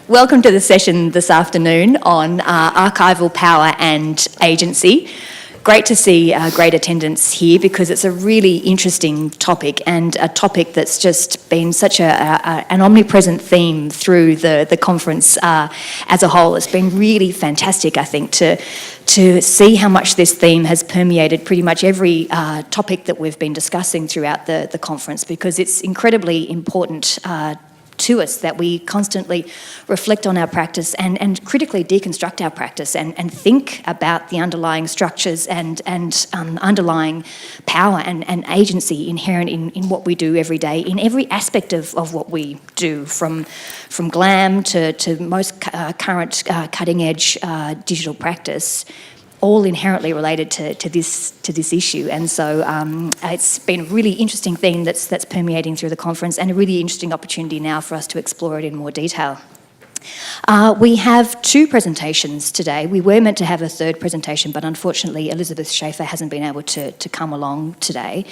Welcome to the session this afternoon on archival power and agency. Great to see great attendance here because it's a really interesting topic and a topic that's just been such an omnipresent theme through the conference as a whole. It's been really fantastic, I think, to see how much this theme has permeated pretty much every topic that we've been discussing throughout the conference, because it's incredibly important to us that we constantly reflect on our practice and critically deconstruct our practice and think about the underlying structures and underlying power and agency inherent in what we do every day, in every aspect of what we do, from GLAM to most current cutting edge digital practice, all inherently related to this issue. And so it's been a really interesting theme that's permeating through the conference, and a really interesting opportunity now for us to explore it in more detail. We have two presentations today. We were meant to have a third presentation, but unfortunately Elizabeth Schaefer hasn't been able to come along today.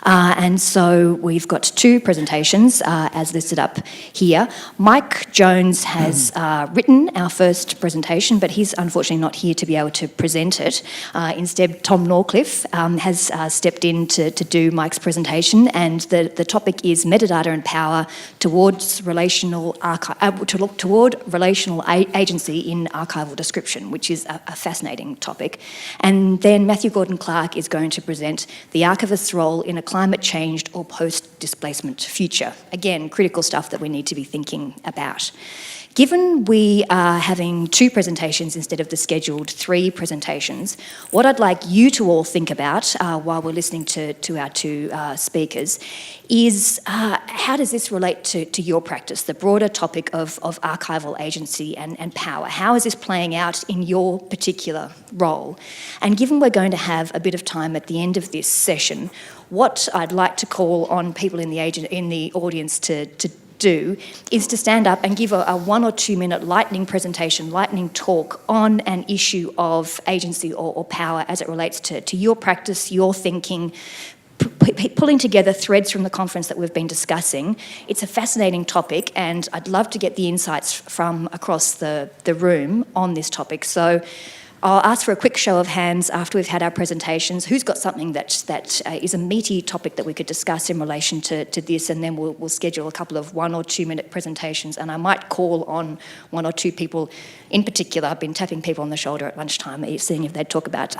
And so we've got two presentations as listed up here. Mike Jones has written our first presentation, but he's unfortunately not here to be able to present it. Instead, Tom Norcliff has stepped in to do Mike's presentation, and the topic is metadata and power towards relational relational agency in archival description, which is a fascinating topic. And then Matthew Gordon-Clark is going to present the archivist's role in a climate-changed or post-displacement future. Again, critical stuff that we need to be thinking about. Given we are having two presentations instead of the scheduled three presentations, what I'd like you to all think about while we're listening to our two speakers is how does this relate to your practice, the broader topic of archival agency and power? How is this playing out in your particular role? And given we're going to have a bit of time at the end of this session, what I'd like to call on people in the audience to do is to stand up and give a 1 or 2 minute lightning presentation, lightning talk on an issue of agency or power as it relates to your practice, your thinking, pulling together threads from the conference that we've been discussing. It's a fascinating topic, and I'd love to get the insights from across the room on this topic. So I'll ask for a quick show of hands after we've had our presentations. Who's got something that is a meaty topic that we could discuss in relation to this, and then we'll schedule a couple of 1 or 2 minute presentations, and I might call on 1 or 2 people in particular. I've been tapping people on the shoulder at lunchtime, seeing if they'd talk about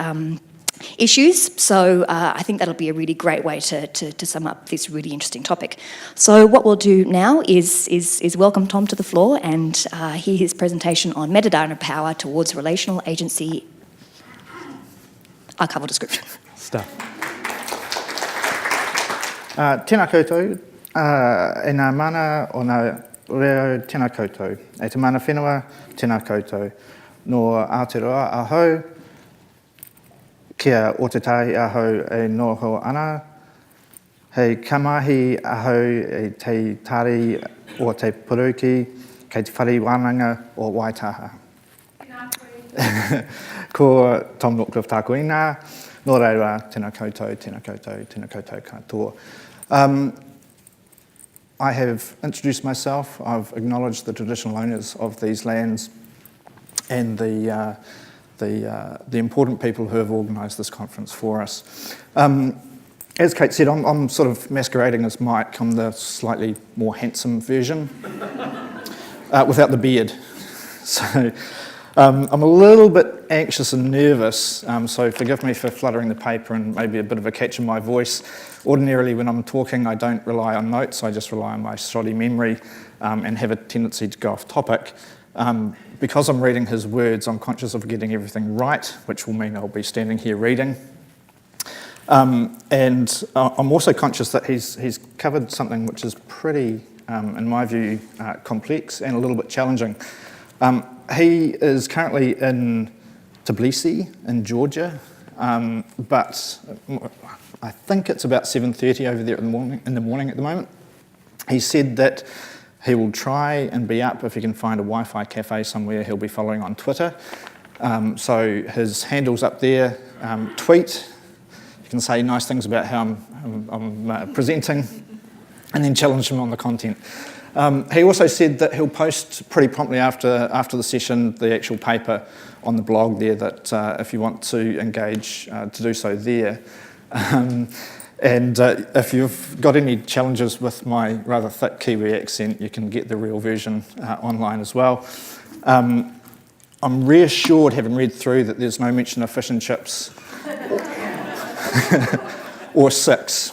issues. So I think that'll be a really great way to sum up this really interesting topic. So what we'll do now is welcome Tom to the floor and hear his presentation on metadata power towards relational agency archival description. Stuff. Tēnā koutou, e ngā mana o ngā reo tēnā koutou. E te mana whenua, tēnā koutou. No Aotearoa ahau, kia o te tai ahau e noho ana, hei kamahi ahau e te tari o te puruki, kei te whare wānanga o Waitaha. Ko Tom Norcliff tāku inā, nō reira, tēnā koutou, tēnā koutou, tēnā koutou katoa. I have introduced myself. I've acknowledged the traditional owners of these lands and the important people who have organised this conference for us. As Kate said, I'm sort of masquerading as Mike. I'm the slightly more handsome version, without the beard. So I'm a little bit anxious and nervous, so forgive me for fluttering the paper and maybe a bit of a catch in my voice. Ordinarily when I'm talking, I don't rely on notes, I just rely on my shoddy memory and have a tendency to go off topic. Because I'm reading his words, I'm conscious of getting everything right, which will mean I'll be standing here reading. And I'm also conscious that he's covered something which is pretty, in my view, complex and a little bit challenging. He is currently in Tbilisi in Georgia, but I think it's about 7:30 over there in the morning at the moment. He said that he will try and be up if he can find a Wi-Fi cafe somewhere. He'll be following on Twitter. So his handle's up there. Tweet. You can say nice things about how I'm presenting, and then challenge him on the content. He also said that he'll post pretty promptly after the session the actual paper on the blog there, that if you want to engage, to do so there. And if you've got any challenges with my rather thick Kiwi accent, you can get the real version online as well. I'm reassured, having read through, that there's no mention of fish and chips or six.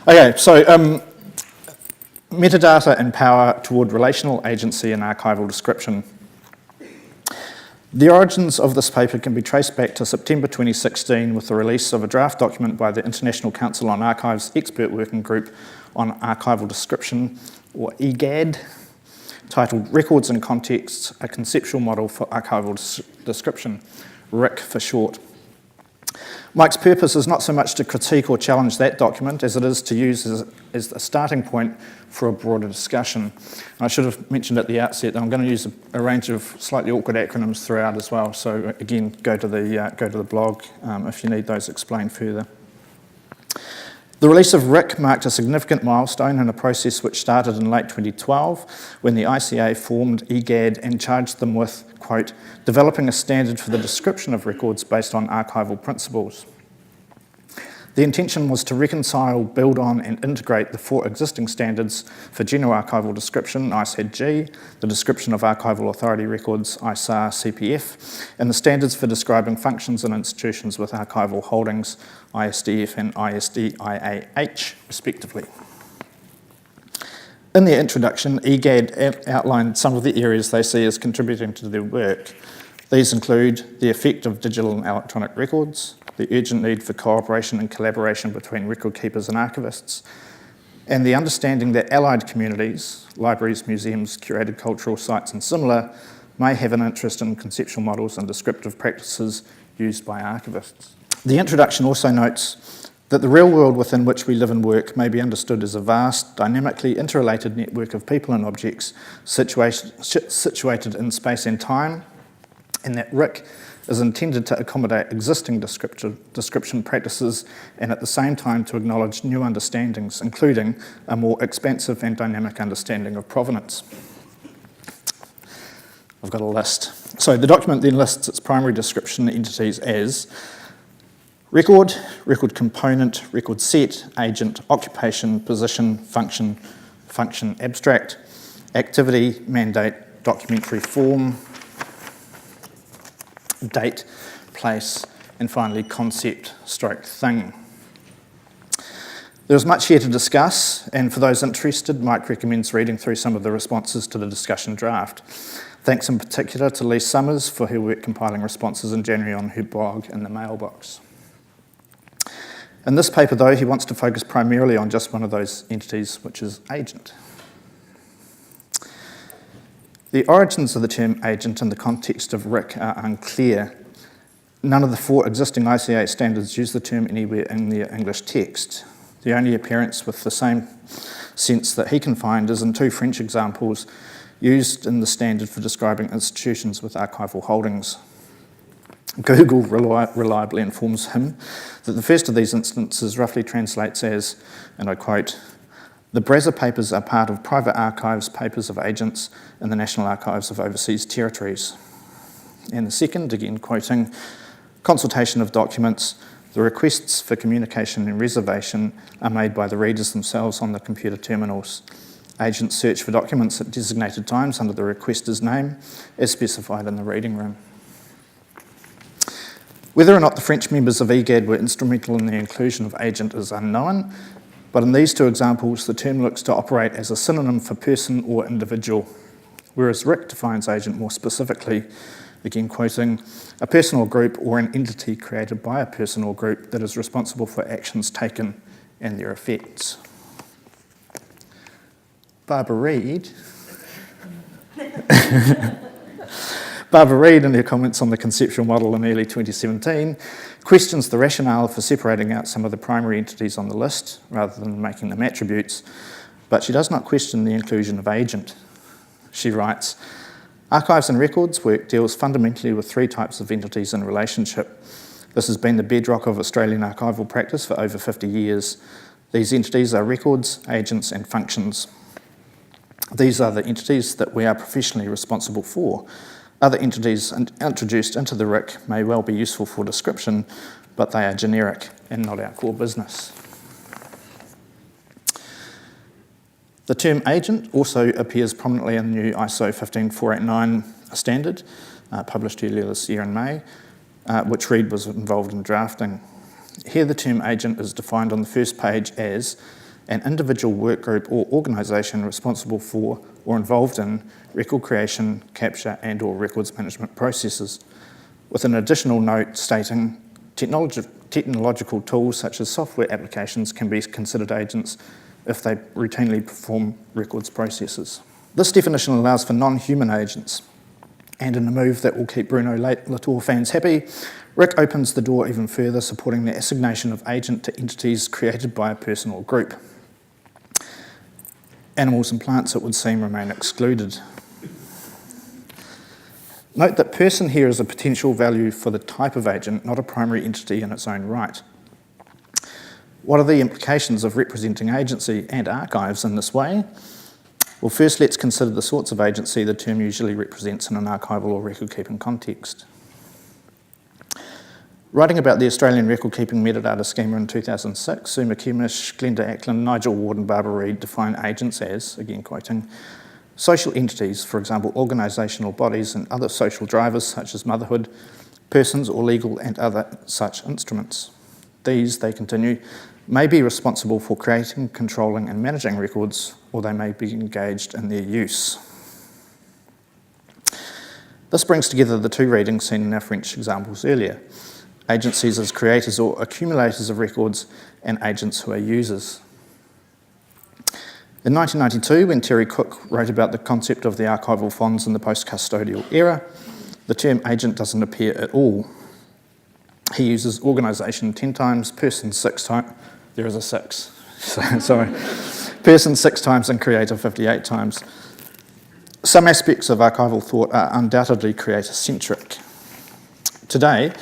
Okay, so metadata and power toward relational agency and archival description. The origins of this paper can be traced back to September 2016 with the release of a draft document by the International Council on Archives Expert Working Group on Archival Description, or EGAD, titled Records and Contexts, a Conceptual Model for Archival Description, RiC for short. Mike's purpose is not so much to critique or challenge that document as it is to use as a starting point for a broader discussion. And I should have mentioned at the outset that I'm going to use a range of slightly awkward acronyms throughout as well. So again, go to the blog if you need those explained further. The release of RiC marked a significant milestone in a process which started in late 2012 when the ICA formed EGAD and charged them with, quote, developing a standard for the description of records based on archival principles. The intention was to reconcile, build on and integrate the 4 existing standards for general archival description, ISAD-G, the description of archival authority records, ISAR-CPF, and the standards for describing functions and institutions with archival holdings, ISDF and ISDIAH, respectively. In their introduction, EGAD outlined some of the areas they see as contributing to their work. These include the effect of digital and electronic records, the urgent need for cooperation and collaboration between record keepers and archivists, and the understanding that allied communities, libraries, museums, curated cultural sites and similar, may have an interest in conceptual models and descriptive practices used by archivists. The introduction also notes that the real world within which we live and work may be understood as a vast, dynamically interrelated network of people and objects situated in space and time, and that RiC is intended to accommodate existing description practices and at the same time to acknowledge new understandings, including a more expansive and dynamic understanding of provenance. I've got a list. So the document then lists its primary description entities as record, record component, record set, agent, occupation, position, function, function abstract, activity, mandate, documentary form, date, place, and finally concept stroke thing. There's much here to discuss, and for those interested, Mike recommends reading through some of the responses to the discussion draft. Thanks in particular to Lee Summers for her work compiling responses in January on her blog in the mailbox. In this paper, though, he wants to focus primarily on just one of those entities, which is agent. The origins of the term agent in the context of RiC are unclear. None of the 4 existing ICA standards use the term anywhere in their English text. The only appearance with the same sense that he can find is in 2 French examples used in the standard for describing institutions with archival holdings. Google reliably informs him that the first of these instances roughly translates as, and I quote, the Brazza papers are part of private archives papers of agents in the National Archives of Overseas Territories. And the second, again quoting, consultation of documents, the requests for communication and reservation are made by the readers themselves on the computer terminals. Agents search for documents at designated times under the requester's name, as specified in the reading room. Whether or not the French members of EGAD were instrumental in the inclusion of agent is unknown, but in these 2 examples, the term looks to operate as a synonym for person or individual, whereas RiC defines agent more specifically, again quoting, a person or group or an entity created by a person or group that is responsible for actions taken and their effects. Barbara Reid in her comments on the conceptual model in early 2017, questions the rationale for separating out some of the primary entities on the list rather than making them attributes, but she does not question the inclusion of agent. She writes, archives and records work deals fundamentally with 3 types of entities in relationship. This has been the bedrock of Australian archival practice for over 50 years. These entities are records, agents, and functions. These are the entities that we are professionally responsible for. Other entities introduced into the RiC may well be useful for description, but they are generic and not our core business. The term agent also appears prominently in the new ISO 15489 standard, published earlier this year in May, which READ was involved in drafting. Here the term agent is defined on the first page as an individual work group or organisation responsible for or involved in record creation, capture and/or records management processes, with an additional note stating technological tools such as software applications can be considered agents if they routinely perform records processes. This definition allows for non-human agents, and in a move that will keep Bruno Latour fans happy, RiC opens the door even further, supporting the assignation of agent to entities created by a person or group. Animals and plants, it would seem, remain excluded. Note that person here is a potential value for the type of agent, not a primary entity in its own right. What are the implications of representing agency and archives in this way? Well, first let's consider the sorts of agency the term usually represents in an archival or record-keeping context. Writing about the Australian record-keeping metadata schema in 2006, Sue McKemish, Glenda Acklin, Nigel Ward and Barbara Reid define agents as, again quoting, social entities, for example organisational bodies and other social drivers such as motherhood, persons or legal and other such instruments. These, they continue, may be responsible for creating, controlling and managing records, or they may be engaged in their use. This brings together the two readings seen in our French examples earlier. Agencies as creators or accumulators of records, and agents who are users. In 1992, when Terry Cook wrote about the concept of the archival fonds in the post-custodial era, the term agent doesn't appear at all. He uses organisation 10 times, person 6 times, there is a 6, sorry, person 6 times and creator 58 times. Some aspects of archival thought are undoubtedly creator-centric. Today,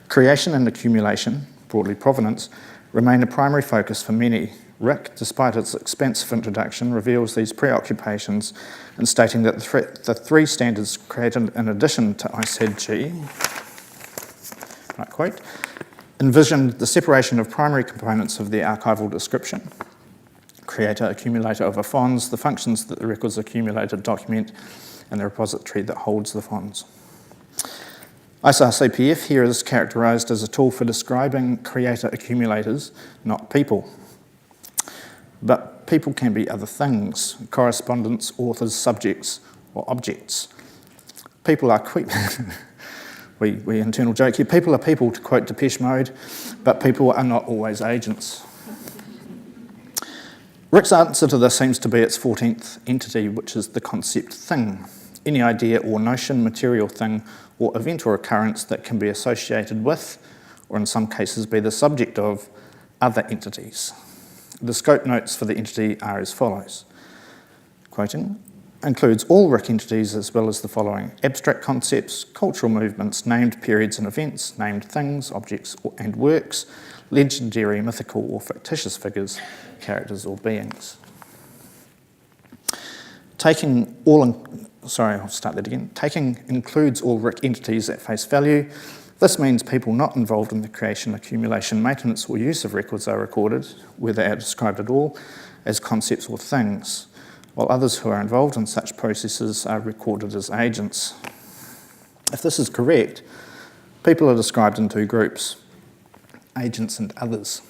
creation and accumulation, broadly provenance, remain a primary focus for many. RiC, despite its expansive introduction, reveals these preoccupations in stating that the three standards created in addition to ASA-ITIC, I quote, envisioned the separation of primary components of the archival description, creator, accumulator of a fonds, the functions that the records accumulated document, and the repository that holds the fonds. ISA-CPF here is characterised as a tool for describing creator accumulators, not people. But people can be other things, correspondents, authors, subjects, or objects. People are we internal joke here, people are people, to quote Depeche Mode, but people are not always agents. RiC's answer to this seems to be its 14th entity, which is the concept thing. Any idea or notion, material thing, or event or occurrence that can be associated with, or in some cases be the subject of, other entities. The scope notes for the entity are as follows. Quoting, includes all RiC entities as well as the following: abstract concepts, cultural movements, named periods and events, named things, objects and works, legendary, mythical or fictitious figures, characters or beings. Taking includes all RiC entities at face value. This means people not involved in the creation, accumulation, maintenance or use of records are recorded, where they are described at all, as concepts or things, while others who are involved in such processes are recorded as agents. If this is correct, people are described in two groups, agents and others.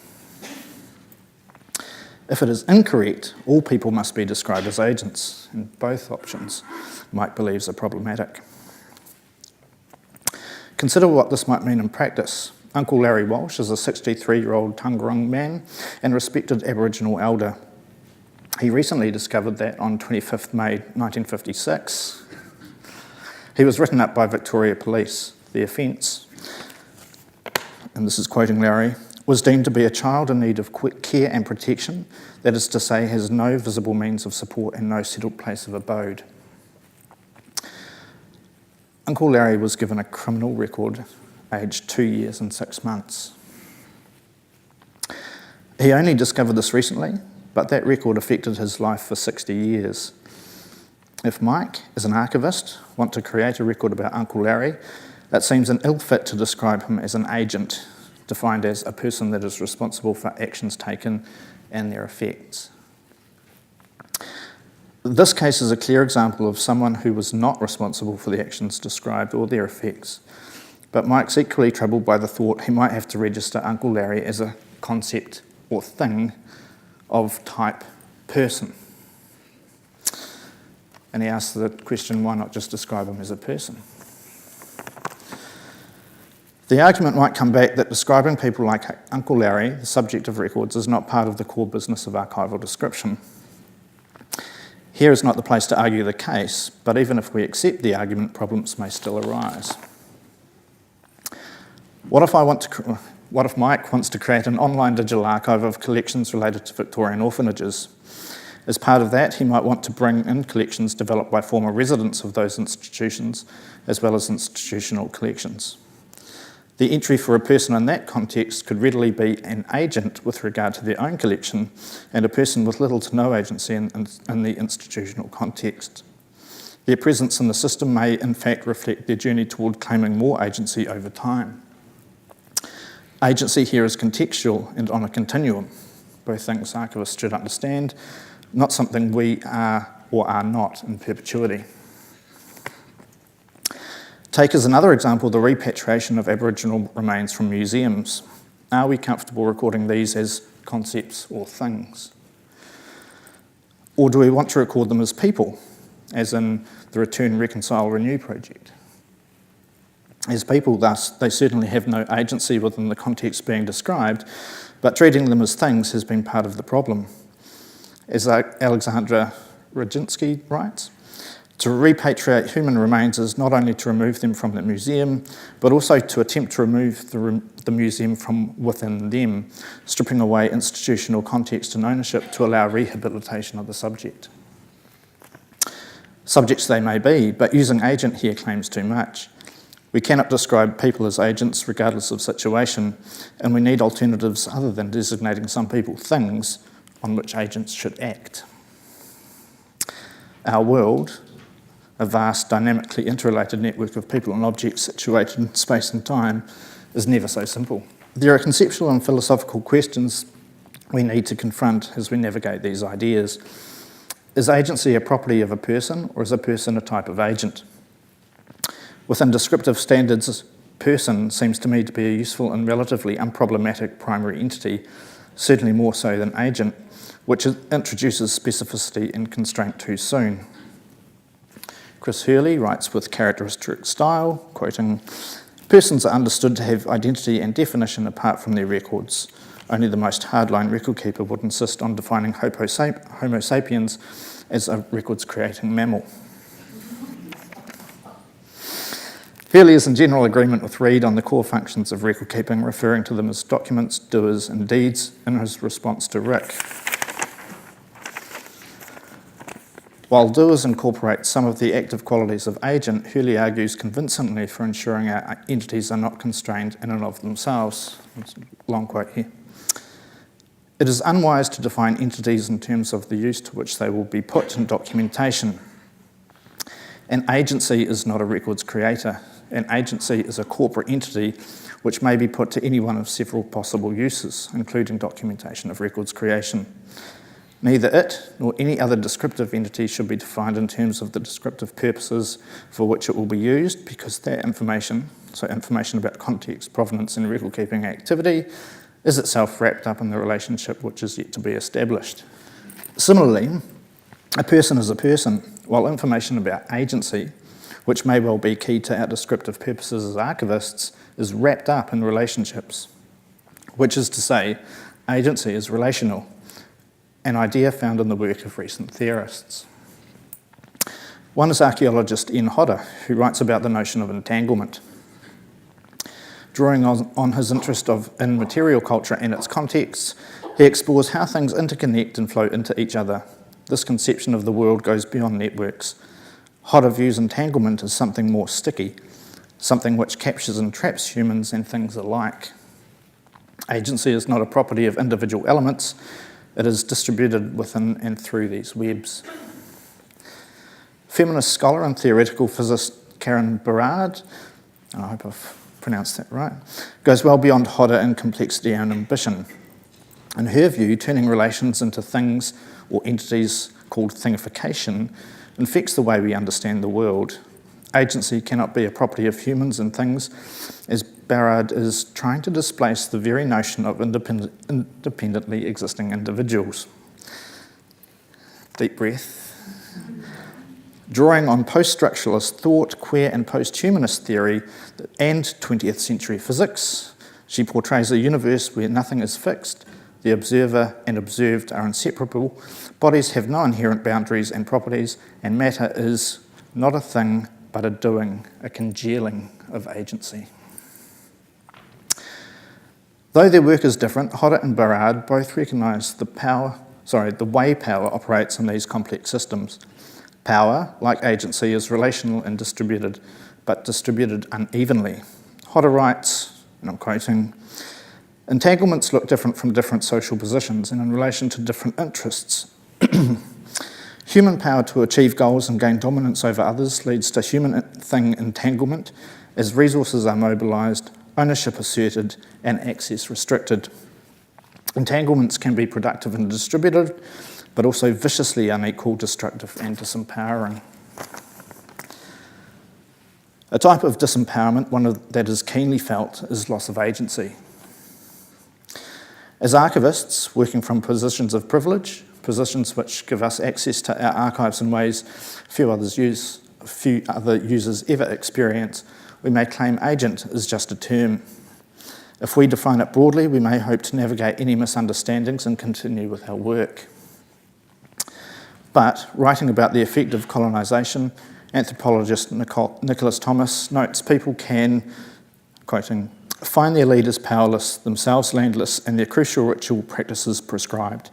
If it is incorrect, all people must be described as agents, and both options Mike believes are problematic. Consider what this might mean in practice. Uncle Larry Walsh is a 63-year-old Taungurung man and respected Aboriginal elder. He recently discovered that on 25th May 1956, he was written up by Victoria Police. The offence, and this is quoting Larry, was deemed to be a child in need of quick care and protection, that is to say, has no visible means of support and no settled place of abode. Uncle Larry was given a criminal record aged 2 years and 6 months. He only discovered this recently, but that record affected his life for 60 years. If Mike, as an archivist, want to create a record about Uncle Larry, it seems an ill fit to describe him as an agent, defined as a person that is responsible for actions taken and their effects. This case is a clear example of someone who was not responsible for the actions described or their effects, but Mike's equally troubled by the thought he might have to register Uncle Larry as a concept or thing of type person. And he asks the question, why not just describe him as a person? The argument might come back that describing people like Uncle Larry, the subject of records, is not part of the core business of archival description. Here is not the place to argue the case, but even if we accept the argument, problems may still arise. What if Mike wants to create an online digital archive of collections related to Victorian orphanages? As part of that, he might want to bring in collections developed by former residents of those institutions, as well as institutional collections. The entry for a person in that context could readily be an agent with regard to their own collection and a person with little to no agency in the institutional context. Their presence in the system may in fact reflect their journey toward claiming more agency over time. Agency here is contextual and on a continuum, both things archivists should understand, not something we are or are not in perpetuity. Take as another example the repatriation of Aboriginal remains from museums. Are we comfortable recording these as concepts or things? Or do we want to record them as people, as in the Return, Reconcile, Renew project? As people, thus, they certainly have no agency within the context being described, but treating them as things has been part of the problem. As Alexandra Rodzinski writes, to repatriate human remains is not only to remove them from the museum, but also to attempt to remove the museum from within them, stripping away institutional context and ownership to allow rehabilitation of the subject. Subjects they may be, but using agent here claims too much. We cannot describe people as agents regardless of situation, and we need alternatives other than designating some people things on which agents should act. Our world, a vast, dynamically interrelated network of people and objects situated in space and time, is never so simple. There are conceptual and philosophical questions we need to confront as we navigate these ideas. Is agency a property of a person, or is a person a type of agent? Within descriptive standards, person seems to me to be a useful and relatively unproblematic primary entity, certainly more so than agent, which introduces specificity and constraint too soon. Chris Hurley writes with characteristic style, quoting, "Persons are understood to have identity and definition apart from their records. Only the most hardline record keeper would insist on defining Homo sapiens as a records-creating mammal." Hurley is in general agreement with Reid on the core functions of record keeping, referring to them as documents, doers, and deeds in his response to RiC. While doers incorporate some of the active qualities of agent, Hurley argues convincingly for ensuring our entities are not constrained in and of themselves. That's a long quote here. It is unwise to define entities in terms of the use to which they will be put in documentation. An agency is not a records creator. An agency is a corporate entity which may be put to any one of several possible uses, including documentation of records creation. Neither it nor any other descriptive entity should be defined in terms of the descriptive purposes for which it will be used, because that information, so information about context, provenance, and record-keeping activity, is itself wrapped up in the relationship which is yet to be established. Similarly, a person is a person, while information about agency, which may well be key to our descriptive purposes as archivists, is wrapped up in relationships, which is to say, agency is relational, an idea found in the work of recent theorists. One is archaeologist Ian Hodder, who writes about the notion of entanglement. Drawing on his interest in material culture and its contexts, he explores how things interconnect and flow into each other. This conception of the world goes beyond networks. Hodder views entanglement as something more sticky, something which captures and traps humans and things alike. Agency is not a property of individual elements. It is distributed within and through these webs. Feminist scholar and theoretical physicist Karen Berard, I hope I've pronounced that right, goes well beyond Hodder in complexity and ambition. In her view, turning relations into things or entities called thingification infects the way we understand the world. Agency cannot be a property of humans and things, as Berard is trying to displace the very notion of independently existing individuals. Deep breath. Drawing on post-structuralist thought, queer and post-humanist theory and 20th century physics, she portrays a universe where nothing is fixed, the observer and observed are inseparable, bodies have no inherent boundaries and properties, and matter is not a thing but a doing, a congealing of agency. Though their work is different, Hodder and Berard both recognise the way power operates in these complex systems. Power, like agency, is relational and distributed, but distributed unevenly. Hodder writes, and I'm quoting, "Entanglements look different from different social positions and in relation to different interests. Human power to achieve goals and gain dominance over others leads to human thing entanglement as resources are mobilised, ownership asserted, and access restricted. Entanglements can be productive and distributed, but also viciously unequal, destructive, and disempowering." A type of disempowerment, that is keenly felt, is loss of agency. As archivists, working from positions of privilege, positions which give us access to our archives in ways few other users ever experience, we may claim agent is just a term. If we define it broadly, we may hope to navigate any misunderstandings and continue with our work. But writing about the effect of colonisation, anthropologist Nicholas Thomas notes people can, quoting, "find their leaders powerless, themselves landless, and their crucial ritual practices prescribed.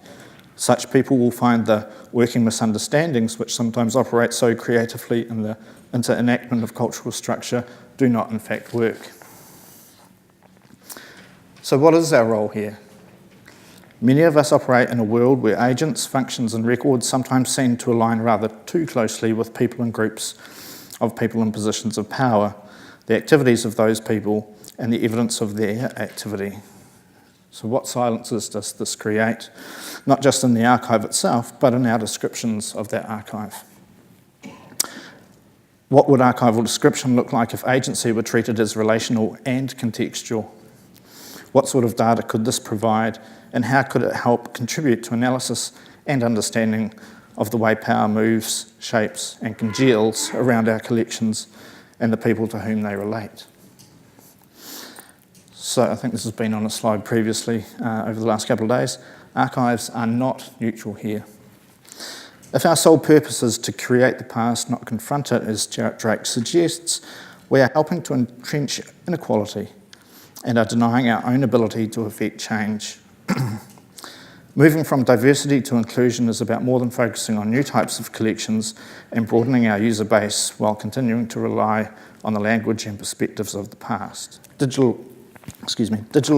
Such people will find the working misunderstandings which sometimes operate so creatively into enactment of cultural structure do not in fact work." So what is our role here? Many of us operate in a world where agents, functions and records sometimes seem to align rather too closely with people and groups of people in positions of power, the activities of those people and the evidence of their activity. So what silences does this create? Not just in the archive itself, but in our descriptions of that archive. What would archival description look like if agency were treated as relational and contextual? What sort of data could this provide, and how could it help contribute to analysis and understanding of the way power moves, shapes, and congeals around our collections and the people to whom they relate? So I think this has been on a slide previously over the last couple of days. Archives are not neutral here. If our sole purpose is to create the past, not confront it, as Jarrett Drake suggests, we are helping to entrench inequality and are denying our own ability to effect change. Moving from diversity to inclusion is about more than focusing on new types of collections and broadening our user base while continuing to rely on the language and perspectives of the past. Digital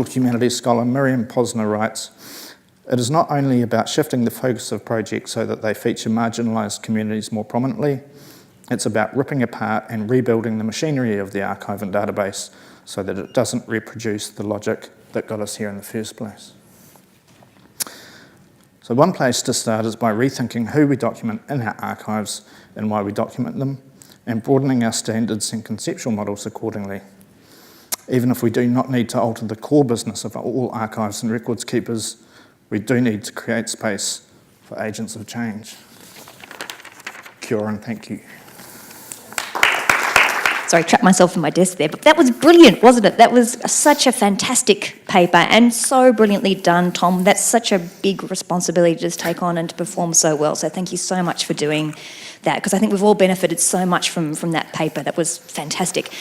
humanities scholar Miriam Posner writes, "It is not only about shifting the focus of projects so that they feature marginalised communities more prominently, it's about ripping apart and rebuilding the machinery of the archive and database so that it doesn't reproduce the logic that got us here in the first place." So one place to start is by rethinking who we document in our archives and why we document them, and broadening our standards and conceptual models accordingly. Even if we do not need to alter the core business of all archives and records keepers, we do need to create space for agents of change. Kia ora and thank you. Sorry, trapped myself in my desk there, but that was brilliant, wasn't it? That was such a fantastic paper and so brilliantly done, Tom. That's such a big responsibility to just take on and to perform so well. So thank you so much for doing that, because I think we've all benefited so much from that paper. That was fantastic.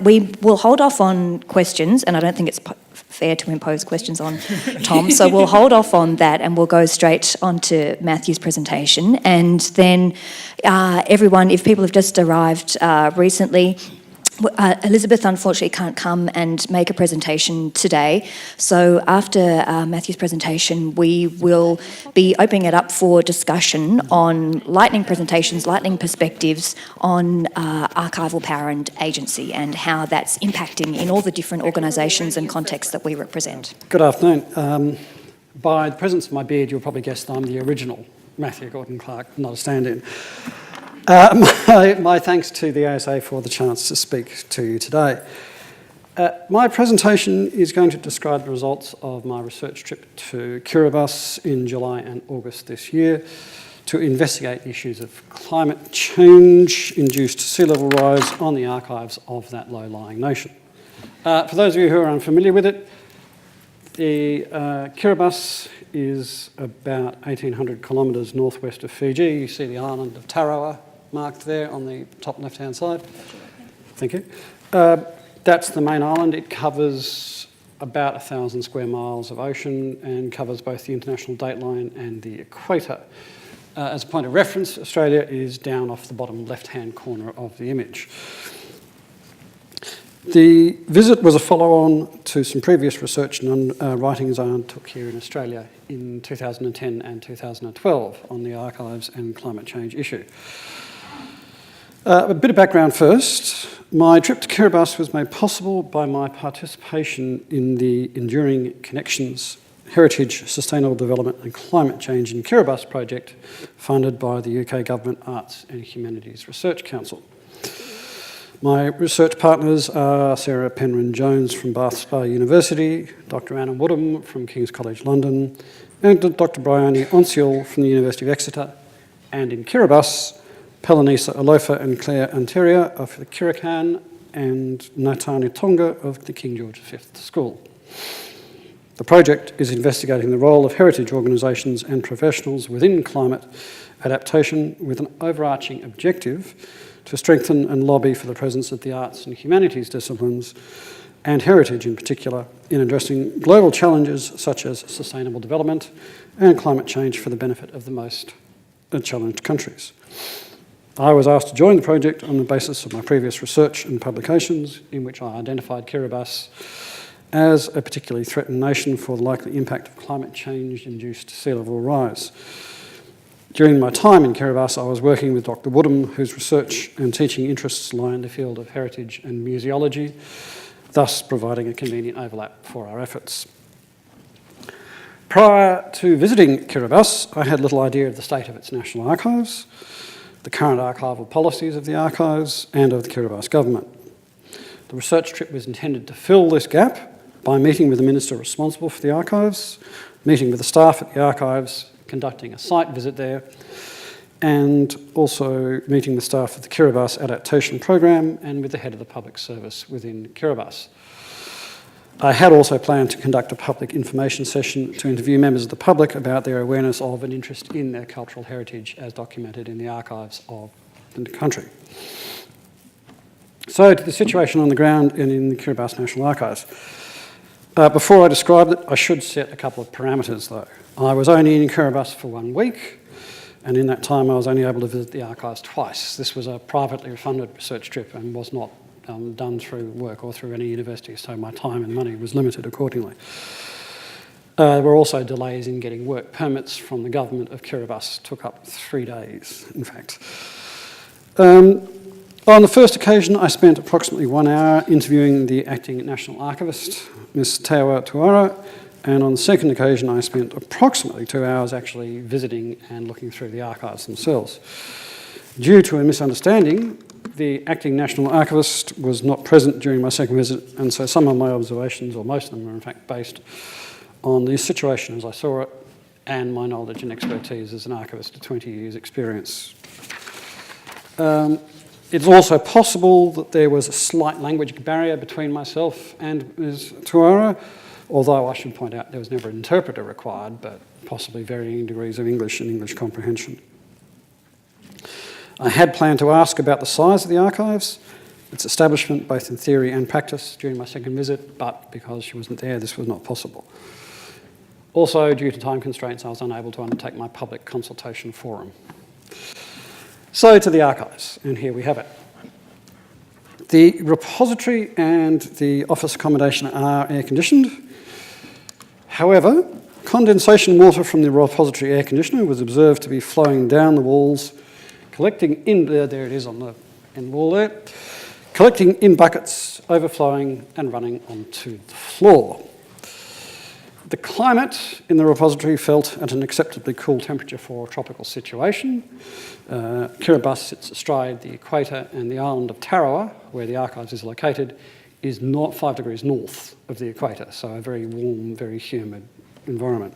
We will hold off on questions, and I don't think it's fair to impose questions on Tom, so we'll hold off on that and we'll go straight on to Matthew's presentation. And then everyone, if people have just arrived recently, Elizabeth unfortunately can't come and make a presentation today, so after Matthew's presentation we will be opening it up for discussion on lightning presentations, lightning perspectives on archival power and agency and how that's impacting in all the different organisations and contexts that we represent. Good afternoon. By the presence of my beard you'll probably guess that I'm the original Matthew Gordon-Clark, not a stand-in. My thanks to the ASA for the chance to speak to you today. My presentation is going to describe the results of my research trip to Kiribati in July and August this year to investigate issues of climate change-induced sea level rise on the archives of that low-lying nation. For those of you who are unfamiliar with it, the Kiribati is about 1,800 kilometres northwest of Fiji. You see the island of Tarawa marked there on the top left-hand side. Thank you. That's the main island. It covers about 1,000 square miles of ocean and covers both the international dateline and the equator. As a point of reference, Australia is down off the bottom left-hand corner of the image. The visit was a follow-on to some previous research and writings I undertook here in Australia in 2010 and 2012 on the archives and climate change issue. A bit of background first. My trip to Kiribati was made possible by my participation in the Enduring Connections Heritage, Sustainable Development and Climate Change in Kiribati project funded by the UK Government Arts and Humanities Research Council. My research partners are Sarah Penryn-Jones from Bath Spa University, Dr Anna Woodham from King's College London, and Dr Bryony Onsiel from the University of Exeter, and in Kiribati, Pelanisa Alofa and Claire Anteria of the Kirakan and Natani Tonga of the King George V School. The project is investigating the role of heritage organisations and professionals within climate adaptation with an overarching objective to strengthen and lobby for the presence of the arts and humanities disciplines and heritage in particular in addressing global challenges such as sustainable development and climate change for the benefit of the most challenged countries. I was asked to join the project on the basis of my previous research and publications in which I identified Kiribati as a particularly threatened nation for the likely impact of climate change-induced sea level rise. During my time in Kiribati, I was working with Dr Woodham, whose research and teaching interests lie in the field of heritage and museology, thus providing a convenient overlap for our efforts. Prior to visiting Kiribati, I had little idea of the state of its national archives, the current archival policies of the archives and of the Kiribati government. The research trip was intended to fill this gap by meeting with the minister responsible for the archives, meeting with the staff at the archives, conducting a site visit there, and also meeting with staff of the Kiribati Adaptation Program and with the head of the public service within Kiribati. I had also planned to conduct a public information session to interview members of the public about their awareness of and interest in their cultural heritage as documented in the archives of the country. So to the situation on the ground and in the Kiribati National Archives. Before I describe it, I should set a couple of parameters though. I was only in Kiribati for 1 week, and in that time I was only able to visit the archives twice. This was a privately funded research trip and was not done through work or through any university, so my time and money was limited accordingly. There were also delays in getting work permits from the government of Kiribati. It took up 3 days, in fact. On the first occasion, I spent approximately 1 hour interviewing the acting National Archivist, Ms. Tewa Tuara, and on the second occasion, I spent approximately 2 hours actually visiting and looking through the archives themselves. Due to a misunderstanding, the acting National Archivist was not present during my second visit, and so some of my observations, or most of them, are in fact based on the situation as I saw it and my knowledge and expertise as an archivist of 20 years' experience. It's also possible that there was a slight language barrier between myself and Ms. Tuara, although I should point out there was never an interpreter required, but possibly varying degrees of English and English comprehension. I had planned to ask about the size of the archives, its establishment both in theory and practice during my second visit, but because she wasn't there, this was not possible. Also, due to time constraints, I was unable to undertake my public consultation forum. So to the archives, and here we have it. The repository and the office accommodation are air-conditioned. However, condensation water from the repository air conditioner was observed to be flowing down the walls, collecting in, there it is on the end wall there, collecting in buckets, overflowing and running onto the floor. The climate in the repository felt at an acceptably cool temperature for a tropical situation. Kiribati sits astride the equator, and the island of Tarawa, where the archives is located, is not 5 degrees north of the equator, so a very warm, very humid environment.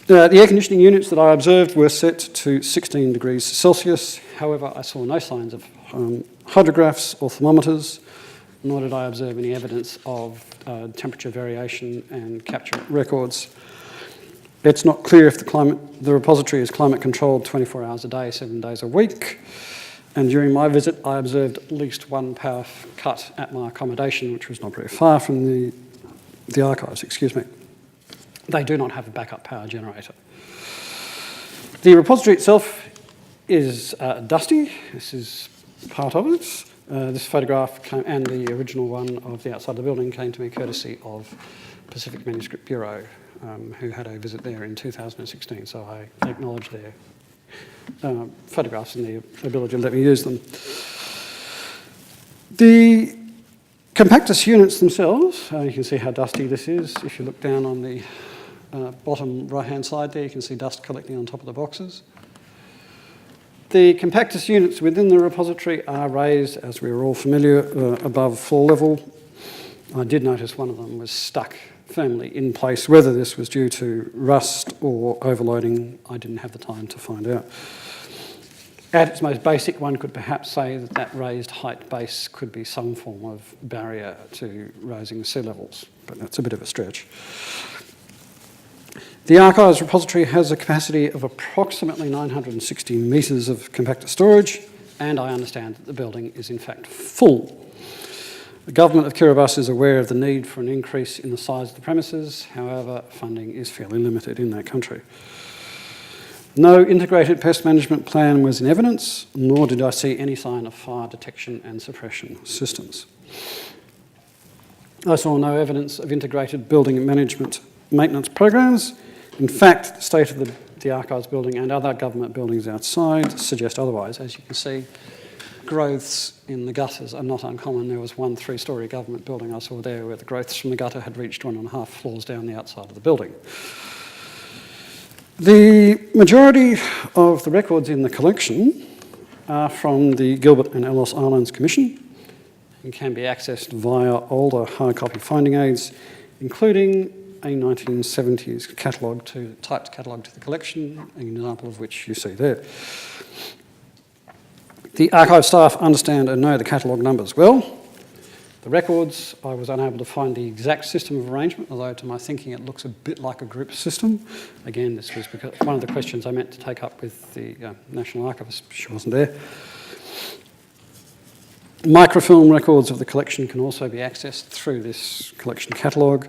The air conditioning units that I observed were set to 16 degrees Celsius. However, I saw no signs of hydrographs or thermometers, nor did I observe any evidence of temperature variation and capture records. It's not clear if the repository is climate controlled 24 hours a day, 7 days a week. And during my visit, I observed at least one power cut at my accommodation, which was not very far from the archives, excuse me. They do not have a backup power generator. The repository itself is dusty. This is part of it. This photograph and the original one of the outside of the building came to me courtesy of Pacific Manuscript Bureau, who had a visit there in 2016, so I acknowledge their photographs and the ability to let me use them. The compactus units themselves, you can see how dusty this is. If you look down on the bottom right-hand side there, you can see dust collecting on top of the boxes. The compactus units within the repository are raised, as we are all familiar, above floor level. I did notice one of them was stuck firmly in place. Whether this was due to rust or overloading, I didn't have the time to find out. At its most basic, one could perhaps say that that raised height base could be some form of barrier to rising sea levels, but that's a bit of a stretch. The Archives repository has a capacity of approximately 960 metres of compactor storage, and I understand that the building is in fact full. The government of Kiribati is aware of the need for an increase in the size of the premises. However, funding is fairly limited in that country. No integrated pest management plan was in evidence, nor did I see any sign of fire detection and suppression systems. I saw no evidence of integrated building management maintenance programs. In fact, the state of the Archives building and other government buildings outside suggest otherwise. As you can see, growths in the gutters are not uncommon. There was one 3-storey government building I saw there where the growths from the gutter had reached 1.5 floors down the outside of the building. The majority of the records in the collection are from the Gilbert and Ellice Islands Commission and can be accessed via older hard copy finding aids, including a 1970s typed catalogue to the collection, an example of which you see there. The archive staff understand and know the catalogue numbers well. The records, I was unable to find the exact system of arrangement, although to my thinking it looks a bit like a group system. Again, this was because one of the questions I meant to take up with the National Archivist. She wasn't there. Microfilm records of the collection can also be accessed through this collection catalogue.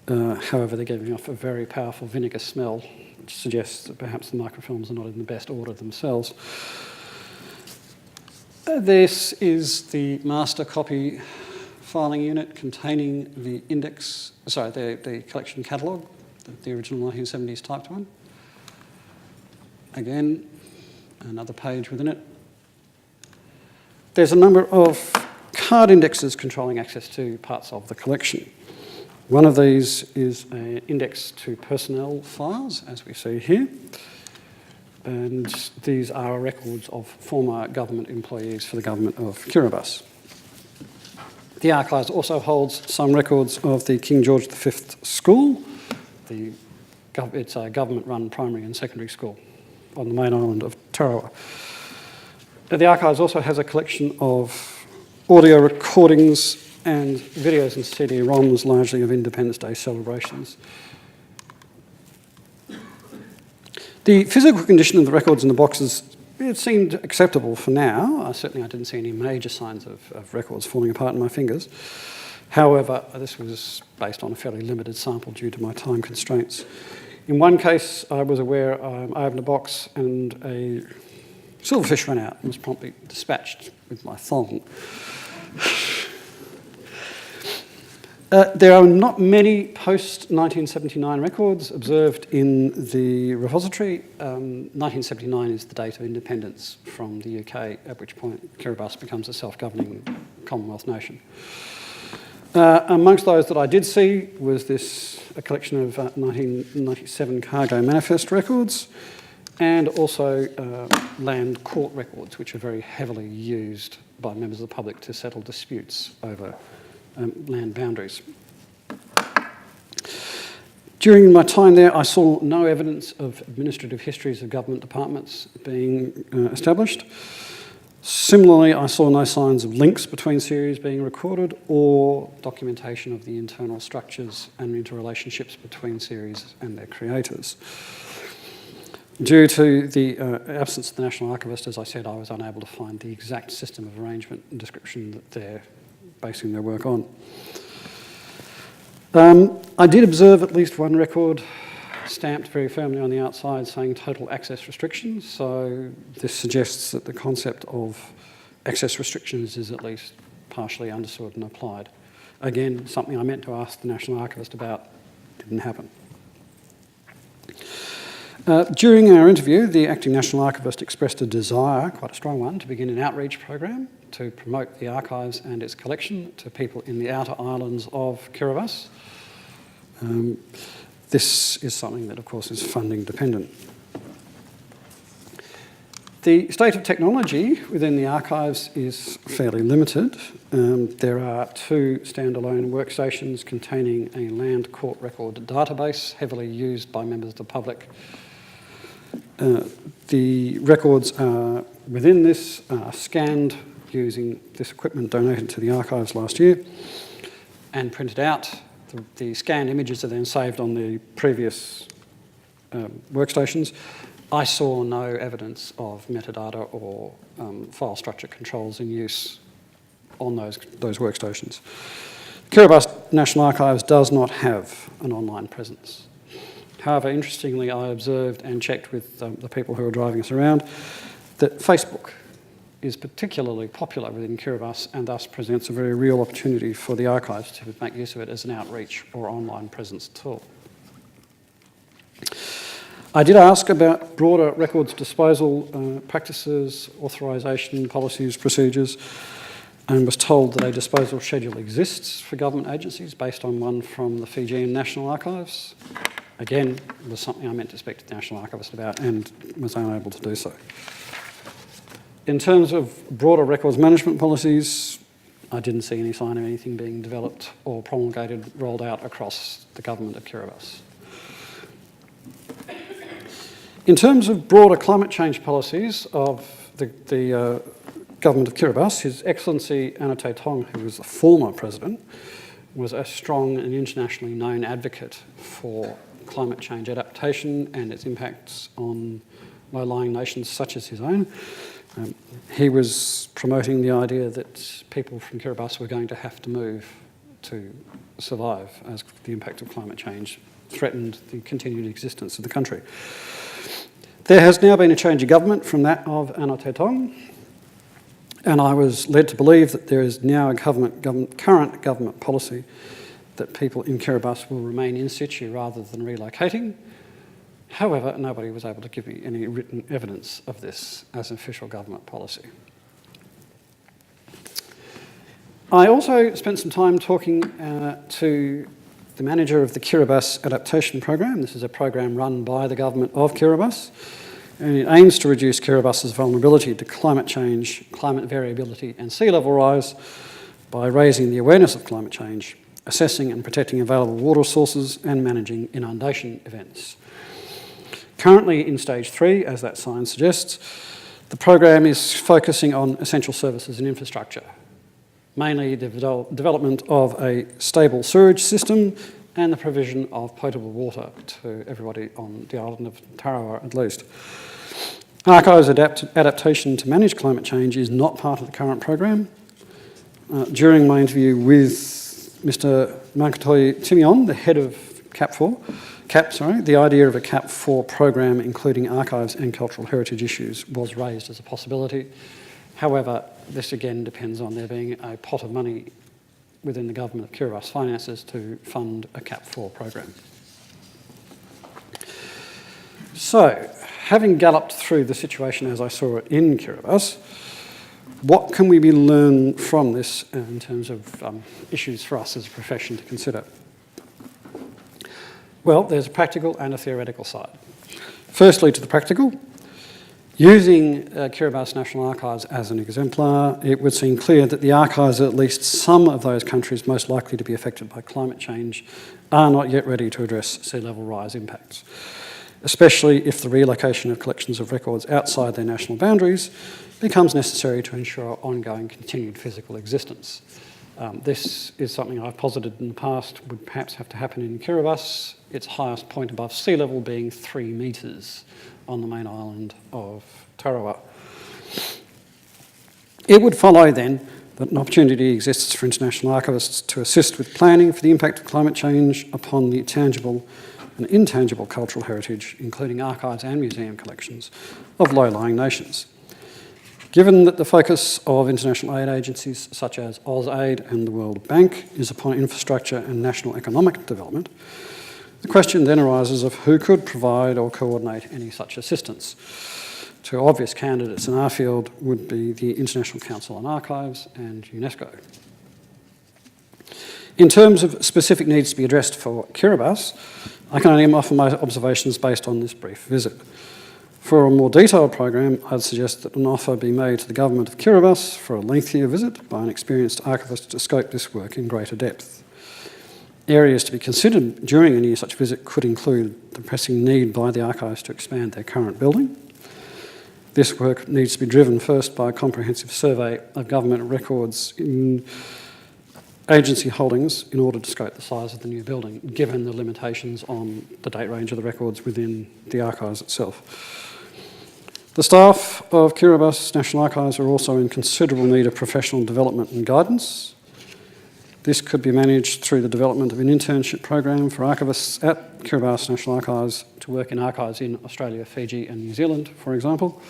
However, they're giving off a very powerful vinegar smell, which suggests that perhaps the microfilms are not in the best order themselves. This is the master copy filing unit containing the the collection catalogue, the original 1970s typed one. Again, another page within it. There's a number of card indexes controlling access to parts of the collection. One of these is an index to personnel files, as we see here. And these are records of former government employees for the government of Kiribati. The Archives also holds some records of the King George V School. It's a government-run primary and secondary school on the main island of Tarawa. The Archives also has a collection of audio recordings and videos and CD-ROMs, largely of Independence Day celebrations. The physical condition of the records in the boxes, it seemed acceptable for now. Certainly I didn't see any major signs of records falling apart in my fingers. However, this was based on a fairly limited sample due to my time constraints. In one case, I was aware I opened a box and Silverfish ran out and was promptly dispatched with my thong. There are not many post-1979 records observed in the repository. 1979 is the date of independence from the UK, at which point Kiribati becomes a self-governing Commonwealth nation. Amongst those that I did see was a collection of 1997 cargo manifest records, and also land court records, which are very heavily used by members of the public to settle disputes over land boundaries. During my time there, I saw no evidence of administrative histories of government departments being established. Similarly, I saw no signs of links between series being recorded or documentation of the internal structures and interrelationships between series and their creators. Due to the absence of the National Archivist, as I said, I was unable to find the exact system of arrangement and description that they're basing their work on. I did observe at least one record stamped very firmly on the outside saying total access restrictions, so this suggests that the concept of access restrictions is at least partially understood and applied. Again, something I meant to ask the National Archivist about didn't happen. During our interview, the Acting National Archivist expressed a desire, quite a strong one, to begin an outreach program to promote the archives and its collection to people in the outer islands of Kiribati. This is something that, of course, is funding dependent. The state of technology within the archives is fairly limited. There are 2 standalone workstations containing a land court record database heavily used by members of the public. The records are within this are scanned using this equipment donated to the archives last year and printed out. The scanned images are then saved on the previous workstations. I saw no evidence of metadata or file structure controls in use on those workstations. Kiribati National Archives does not have an online presence. However, interestingly, I observed and checked with the people who were driving us around that Facebook is particularly popular within Kiribati and thus presents a very real opportunity for the archives to make use of it as an outreach or online presence tool. I did ask about broader records disposal practices, authorisation, policies, procedures, and was told that a disposal schedule exists for government agencies based on one from the Fijian National Archives. Again, it was something I meant to speak to the National Archivist about and was unable to do so. In terms of broader records management policies, I didn't see any sign of anything being developed or promulgated, rolled out across the government of Kiribati. In terms of broader climate change policies of the government of Kiribati, His Excellency Anate Tong, who was the former president, was a strong and internationally known advocate for climate change adaptation and its impacts on low-lying nations such as his own. He was promoting the idea that people from Kiribati were going to have to move to survive as the impact of climate change threatened the continued existence of the country. There has now been a change of government from that of Anate Tong, and I was led to believe that there is now a current government policy that people in Kiribati will remain in situ rather than relocating. However, nobody was able to give me any written evidence of this as an official government policy. I also spent some time talking to the manager of the Kiribati Adaptation Program. This is a program run by the government of Kiribati, and it aims to reduce Kiribati's vulnerability to climate change, climate variability and sea level rise by raising the awareness of climate change, assessing and protecting available water sources and managing inundation events. Currently in stage 3, as that sign suggests, the program is focusing on essential services and infrastructure, mainly the development of a stable sewage system and the provision of potable water to everybody on the island of Tarawa at least. Archives adaptation to manage climate change is not part of the current program. During my interview with Mr. Mankatoi Timion, the head of CAP4, the idea of a CAP 4 program including archives and cultural heritage issues was raised as a possibility. However, this again depends on there being a pot of money within the government of Kiribati finances to fund a CAP 4 program. So, having galloped through the situation as I saw it in Kiribati, what can we learn from this in terms of issues for us as a profession to consider? Well, there's a practical and a theoretical side. Firstly, to the practical, using Kiribati National Archives as an exemplar, it would seem clear that the archives of at least some of those countries most likely to be affected by climate change are not yet ready to address sea level rise impacts, especially if the relocation of collections of records outside their national boundaries becomes necessary to ensure ongoing continued physical existence. This is something I've posited in the past would perhaps have to happen in Kiribati, its highest point above sea level being 3 metres on the main island of Tarawa. It would follow then that an opportunity exists for international archivists to assist with planning for the impact of climate change upon the tangible and intangible cultural heritage, including archives and museum collections of low-lying nations. Given that the focus of international aid agencies such as ASA-ITIC and the World Bank is upon infrastructure and national economic development, the question then arises of who could provide or coordinate any such assistance. Two obvious candidates in our field would be the International Council on Archives and UNESCO. In terms of specific needs to be addressed for Kiribati, I can only offer my observations based on this brief visit. For a more detailed program, I'd suggest that an offer be made to the Government of Kiribati for a lengthier visit by an experienced archivist to scope this work in greater depth. Areas to be considered during any such visit could include the pressing need by the archives to expand their current building. This work needs to be driven first by a comprehensive survey of government records in agency holdings in order to scope the size of the new building, given the limitations on the date range of the records within the archives itself. The staff of Kiribati National Archives are also in considerable need of professional development and guidance. This could be managed through the development of an internship program for archivists at Kiribati National Archives to work in archives in Australia, Fiji and New Zealand, for example.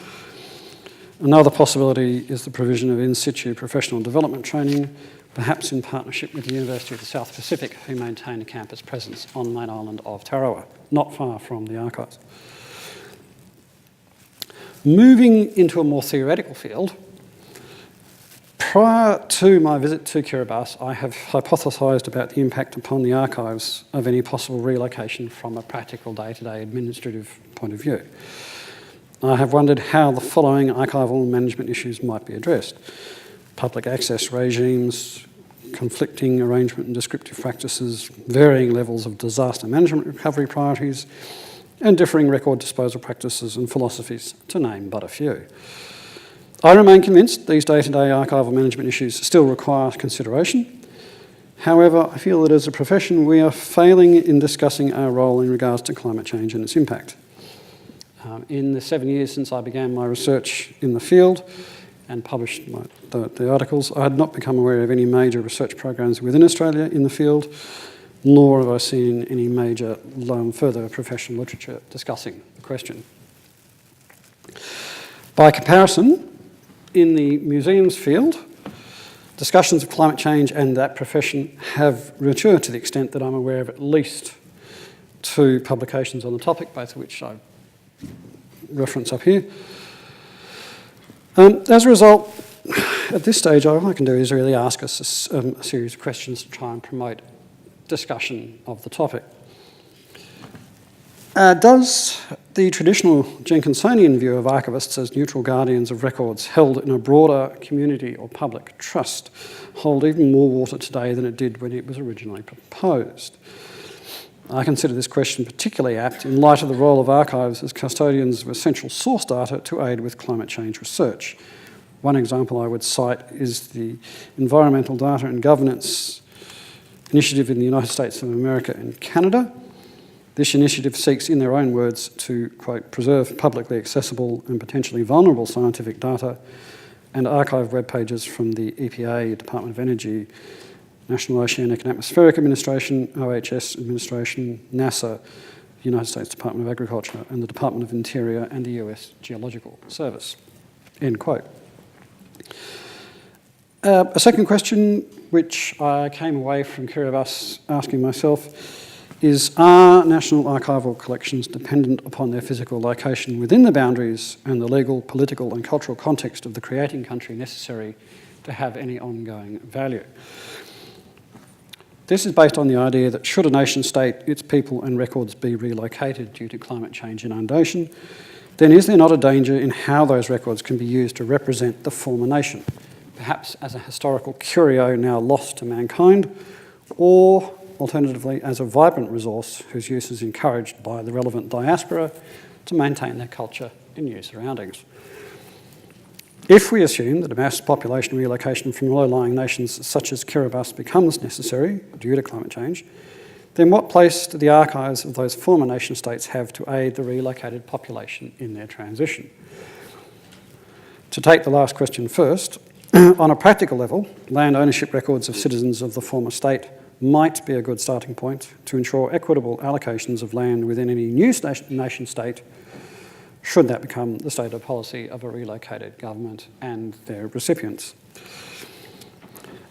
Another possibility is the provision of in situ professional development training, perhaps in partnership with the University of the South Pacific, who maintain a campus presence on the main island of Tarawa, not far from the archives. Moving into a more theoretical field, prior to my visit to Kiribati, I have hypothesised about the impact upon the archives of any possible relocation from a practical day-to-day administrative point of view. I have wondered how the following archival management issues might be addressed: public access regimes, conflicting arrangement and descriptive practices, varying levels of disaster management recovery priorities, and differing record disposal practices and philosophies, to name but a few. I remain convinced these day-to-day archival management issues still require consideration. However, I feel that as a profession we are failing in discussing our role in regards to climate change and its impact. In the 7 years since I began my research in the field and published the articles, I had not become aware of any major research programs within Australia in the field, nor have I seen any major further professional literature discussing the question. By comparison, in the museums field, discussions of climate change and that profession have matured to the extent that I'm aware of at least 2 publications on the topic, both of which I reference up here. As a result, at this stage, all I can do is really ask us a series of questions to try and promote discussion of the topic. Does the traditional Jenkinsonian view of archivists as neutral guardians of records held in a broader community or public trust hold even more water today than it did when it was originally proposed? I consider this question particularly apt in light of the role of archives as custodians of essential source data to aid with climate change research. One example I would cite is the Environmental Data and Governance Initiative in the United States of America and Canada. This initiative seeks, in their own words, to, quote, preserve publicly accessible and potentially vulnerable scientific data and archive web pages from the EPA, Department of Energy, National Oceanic and Atmospheric Administration, OHS Administration, NASA, United States Department of Agriculture and the Department of Interior and the US Geological Service." End quote. A second question, which I came away from Kiribati asking myself, is, are national archival collections dependent upon their physical location within the boundaries and the legal, political and cultural context of the creating country necessary to have any ongoing value? This is based on the idea that should a nation state, its people and records be relocated due to climate change inundation, then is there not a danger in how those records can be used to represent the former nation, perhaps as a historical curio now lost to mankind, or alternatively as a vibrant resource whose use is encouraged by the relevant diaspora to maintain their culture in new surroundings? If we assume that a mass population relocation from low-lying nations such as Kiribati becomes necessary due to climate change, then what place do the archives of those former nation states have to aid the relocated population in their transition? To take the last question first, on a practical level, land ownership records of citizens of the former state might be a good starting point to ensure equitable allocations of land within any new nation state, should that become the stated policy of a relocated government and their recipients.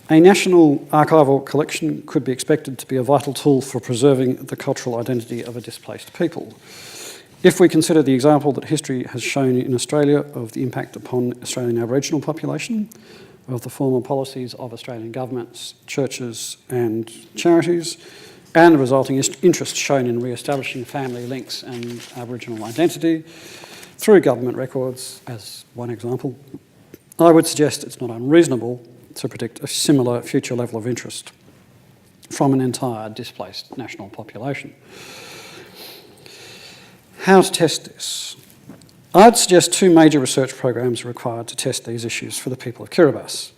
A national archival collection could be expected to be a vital tool for preserving the cultural identity of a displaced people. If we consider the example that history has shown in Australia of the impact upon Australian Aboriginal population, of the former policies of Australian governments, churches and charities, and the resulting interest shown in re-establishing family links and Aboriginal identity through government records, as one example, I would suggest it's not unreasonable to predict a similar future level of interest from an entire displaced national population. How to test this? I'd suggest two major research programs are required to test these issues for the people of Kiribati.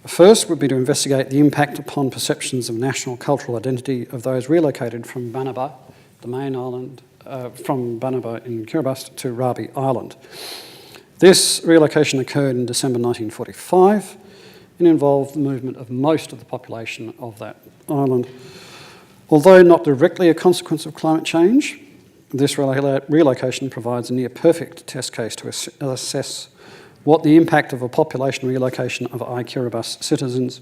The first would be to investigate the impact upon perceptions of national cultural identity of those relocated from Banaba, the main island, from Banaba in Kiribati to Rabi Island. This relocation occurred in December 1945 and involved the movement of most of the population of that island. Although not directly a consequence of climate change, this relocation provides a near-perfect test case to assess what the impact of a population relocation of Kiribati citizens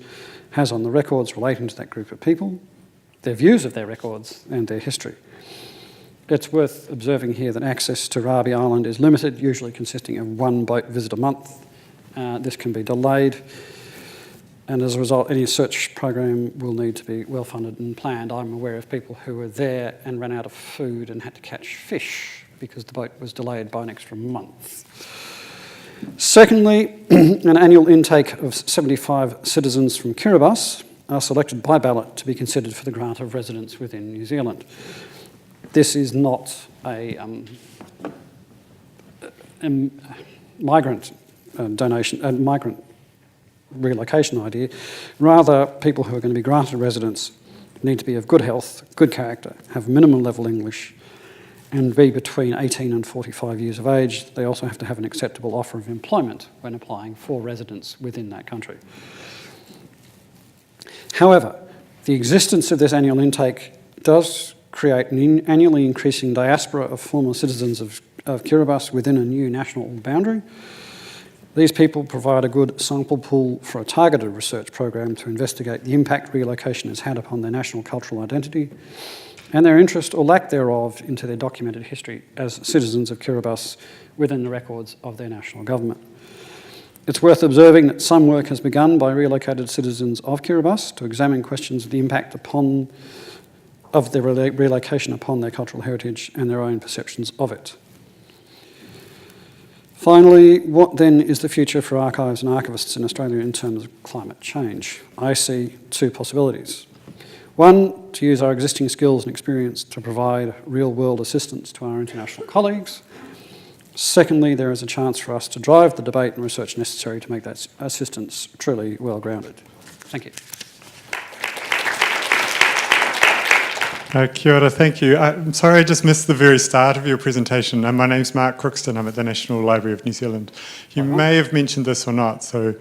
has on the records relating to that group of people, their views of their records and their history. It's worth observing here that access to Rabi Island is limited, usually consisting of one boat visit a month. This can be delayed, and as a result, any search program will need to be well-funded and planned. I'm aware of people who were there and ran out of food and had to catch fish because the boat was delayed by an extra month. Secondly, an annual intake of 75 citizens from Kiribati are selected by ballot to be considered for the grant of residence within New Zealand. This is not a migrant migrant relocation idea. Rather, people who are going to be granted residence need to be of good health, good character, have minimum level English, and be between 18 and 45 years of age. They also have to have an acceptable offer of employment when applying for residence within that country. However, the existence of this annual intake does create an annually increasing diaspora of former citizens of Kiribati within a new national boundary. These people provide a good sample pool for a targeted research program to investigate the impact relocation has had upon their national cultural identity and their interest or lack thereof into their documented history as citizens of Kiribati within the records of their national government. It's worth observing that some work has begun by relocated citizens of Kiribati to examine questions of the impact of their relocation upon their cultural heritage and their own perceptions of it. Finally, what then is the future for archives and archivists in Australia in terms of climate change? I see two possibilities. One, to use our existing skills and experience to provide real-world assistance to our international colleagues. Secondly, there is a chance for us to drive the debate and research necessary to make that assistance truly well-grounded. Thank you. Kia ora, thank you. I'm sorry I just missed the very start of your presentation. My name's Mark Crookston. I'm at the National Library of New Zealand. You may have mentioned this or not, so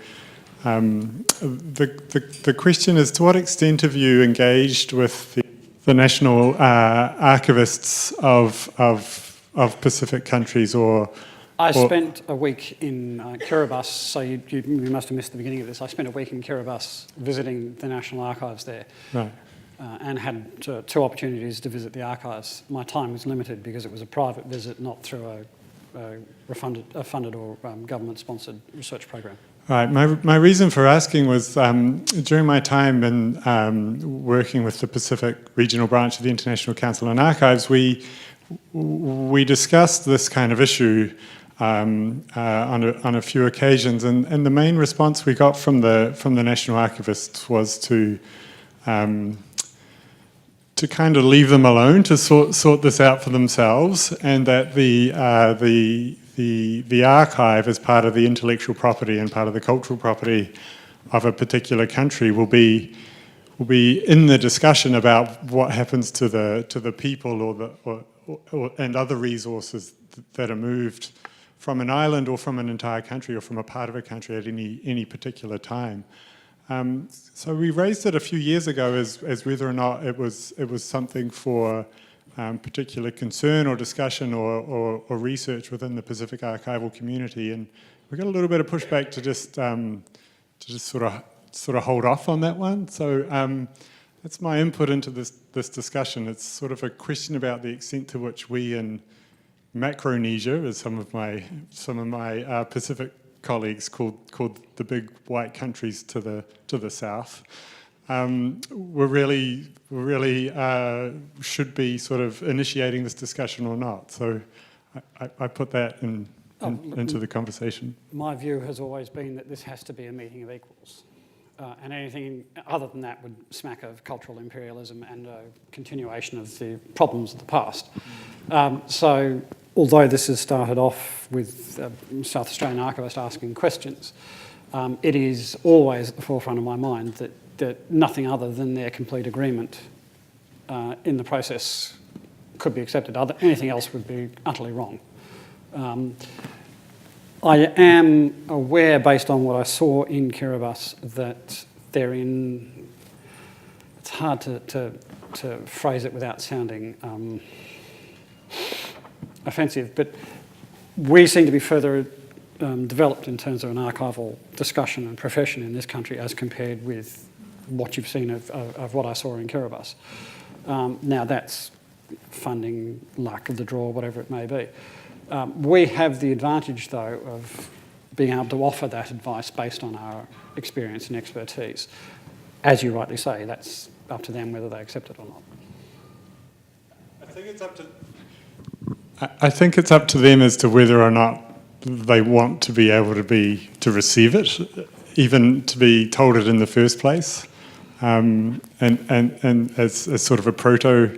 the question is, to what extent have you engaged with the national archivists of Pacific countries, or I spent a week in Kiribati, so you must have missed the beginning of this. I spent a week in Kiribati visiting the National Archives there. Right. And had two opportunities to visit the archives. My time was limited because it was a private visit, not through a funded or government-sponsored research program. Right. My reason for asking was during my time in working with the Pacific Regional Branch of the International Council on Archives, we discussed this kind of issue on a few occasions, and the main response we got from the National Archivists was to kind of leave them alone to sort this out for themselves, and that the archive, as part of the intellectual property and part of the cultural property of a particular country, will be in the discussion about what happens to the people and other resources that are moved from an island or from an entire country or from a part of a country at any particular time. So we raised it a few years ago as whether or not it was something for particular concern or discussion or research within the Pacific archival community, and we got a little bit of pushback to just sort of hold off on that one. So that's my input into this discussion. It's sort of a question about the extent to which we in Macronesia, as some of my Pacific colleagues called the big white countries to the south, we really should be sort of initiating this discussion or not. So I put that into the conversation. My view has always been that this has to be a meeting of equals. And anything other than that would smack of cultural imperialism and a continuation of the problems of the past. So although this has started off with South Australian archivists asking questions, it is always at the forefront of my mind that nothing other than their complete agreement in the process could be accepted. Anything else would be utterly wrong. I am aware, based on what I saw in Kiribati, that they're in... It's hard to phrase it without sounding offensive, but we seem to be further developed in terms of an archival discussion and profession in this country as compared with what you've seen of what I saw in Kiribati. Now that's funding, luck of the draw, whatever it may be. We have the advantage, though, of being able to offer that advice based on our experience and expertise. As you rightly say, that's up to them whether they accept it or not. I think it's up to them as to whether or not they want to be able to receive it, even to be told it in the first place, and as sort of a proto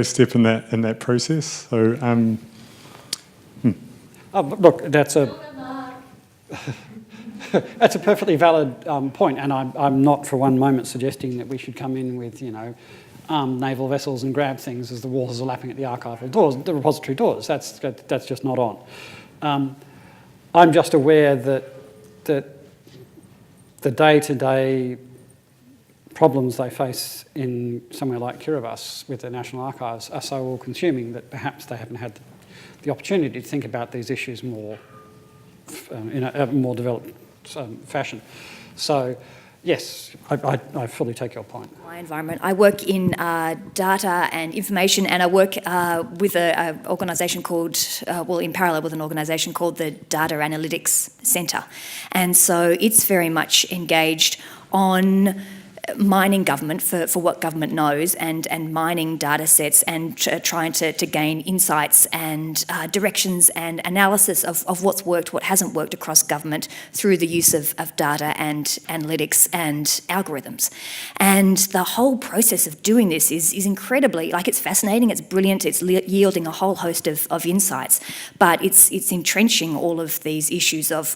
step in that process. So, look, that's a perfectly valid point, and I'm not for one moment suggesting that we should come in with armed naval vessels and grab things as the waters are lapping at the archival doors, the repository doors. That's just not on. I'm just aware that the day-to-day problems they face in somewhere like Kiribati with the National Archives are so all-consuming that perhaps they haven't had the opportunity to think about these issues more in a more developed fashion. So, yes, I fully take your point. My environment. I work in data and information, and I work with an organisation called, in parallel with an organisation called the Data Analytics Centre. And so it's very much engaged on mining government for what government knows, and mining data sets and trying to gain insights and directions and analysis of what's worked, what hasn't worked across government through the use of data and analytics and algorithms. And the whole process of doing this is incredibly, it's fascinating, it's brilliant, it's yielding a whole host of insights, but it's entrenching all of these issues of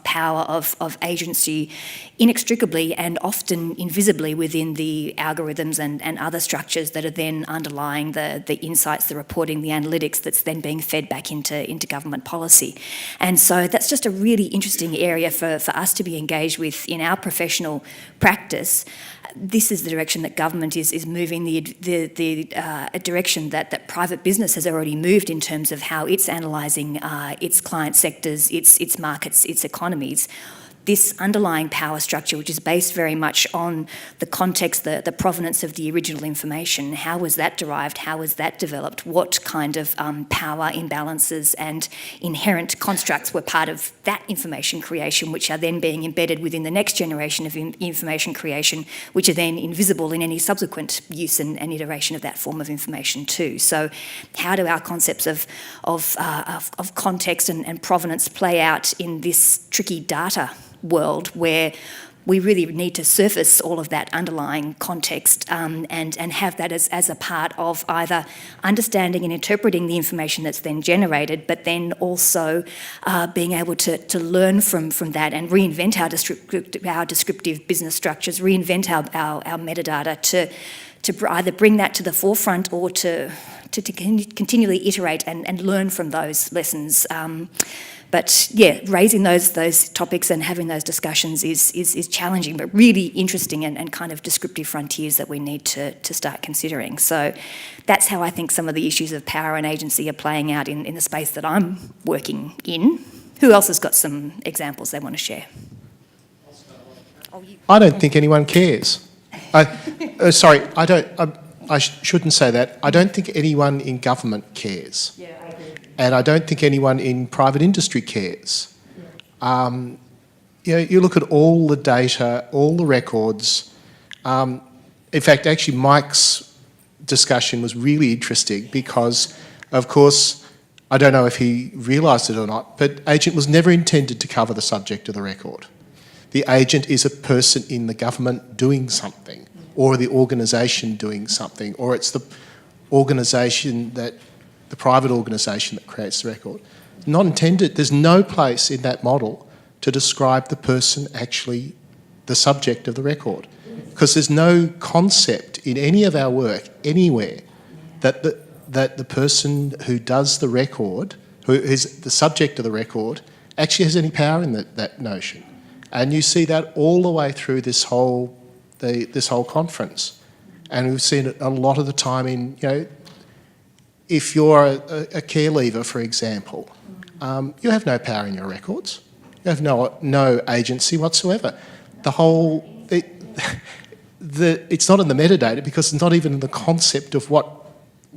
power, of agency, inextricably and often invisibly visibly within the algorithms and other structures that are then underlying the insights, the reporting, the analytics that's then being fed back into government policy. And so that's just a really interesting area for us to be engaged with in our professional practice. This is the direction that government is moving, the direction that private business has already moved in terms of how it's analysing its client sectors, its markets, its economies. This underlying power structure, which is based very much on the context, the provenance of the original information, how was that derived, how was that developed, what kind of power imbalances and inherent constructs were part of that information creation, which are then being embedded within the next generation of information creation, which are then invisible in any subsequent use and iteration of that form of information too. So how do our concepts of context and provenance play out in this tricky data world where we really need to surface all of that underlying context and have that as a part of either understanding and interpreting the information that's then generated, but then also being able to learn from that and reinvent our descriptive business structures, reinvent our metadata to either bring that to the forefront or to continually iterate and learn from those lessons. But yeah, raising those topics and having those discussions is challenging, but really interesting and kind of descriptive frontiers that we need to start considering. So that's how I think some of the issues of power and agency are playing out in the space that I'm working in. Who else has got some examples they want to share? I don't think anyone cares. Sorry, I shouldn't say that. I don't think anyone in government cares. Yeah, I agree. And I don't think anyone in private industry cares. You look at all the data, all the records. In fact, actually, Mike's discussion was really interesting because, of course, I don't know if he realised it or not, but agent was never intended to cover the subject of the record. The agent is a person in the government doing something, or the organisation doing something, or it's the organisation the private organisation that creates the record. Not intended. There's no place in that model to describe the person actually the subject of the record, because there's no concept in any of our work anywhere that the person who does the record, who is the subject of the record, actually has any power in that notion. And you see that all the way through this whole conference, and we've seen it a lot of the time in if you're a care leaver, for example, you have no power in your records. You have no agency whatsoever. It's not in the metadata because it's not even in the concept of what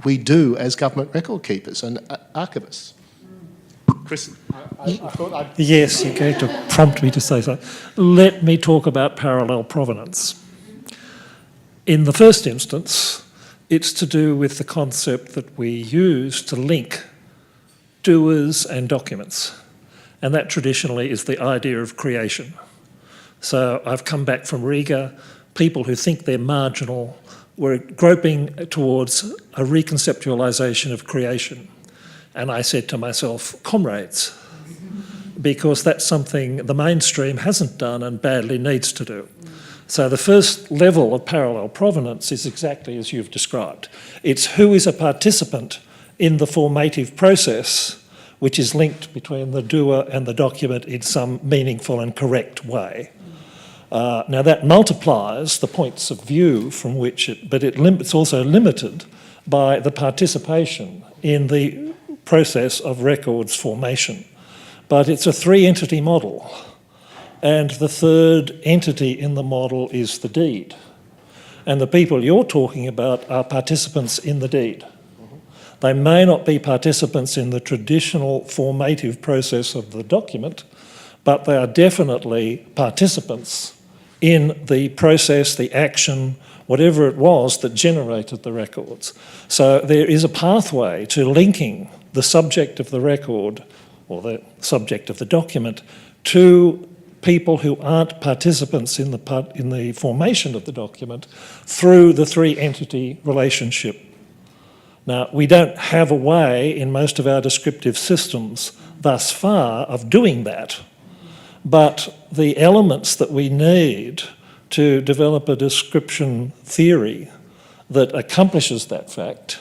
we do as government record keepers and archivists. Chris, I thought I'd... Yes, you're going to prompt me to say so. Let me talk about parallel provenance. In the first instance, it's to do with the concept that we use to link doers and documents. And that traditionally is the idea of creation. So I've come back from Riga, people who think they're marginal were groping towards a reconceptualisation of creation. And I said to myself, comrades, because that's something the mainstream hasn't done and badly needs to do. So the first level of parallel provenance is exactly as you've described. It's who is a participant in the formative process, which is linked between the doer and the document in some meaningful and correct way. Now that multiplies the points of view from which it's also limited by the participation in the process of records formation. But it's a three-entity model. And the third entity in the model is the deed. And the people you're talking about are participants in the deed. They may not be participants in the traditional formative process of the document, but they are definitely participants in the process, the action, whatever it was that generated the records. So there is a pathway to linking the subject of the record or the subject of the document to people who aren't participants in the formation of the document through the three-entity relationship. Now, we don't have a way in most of our descriptive systems thus far of doing that, but the elements that we need to develop a description theory that accomplishes that fact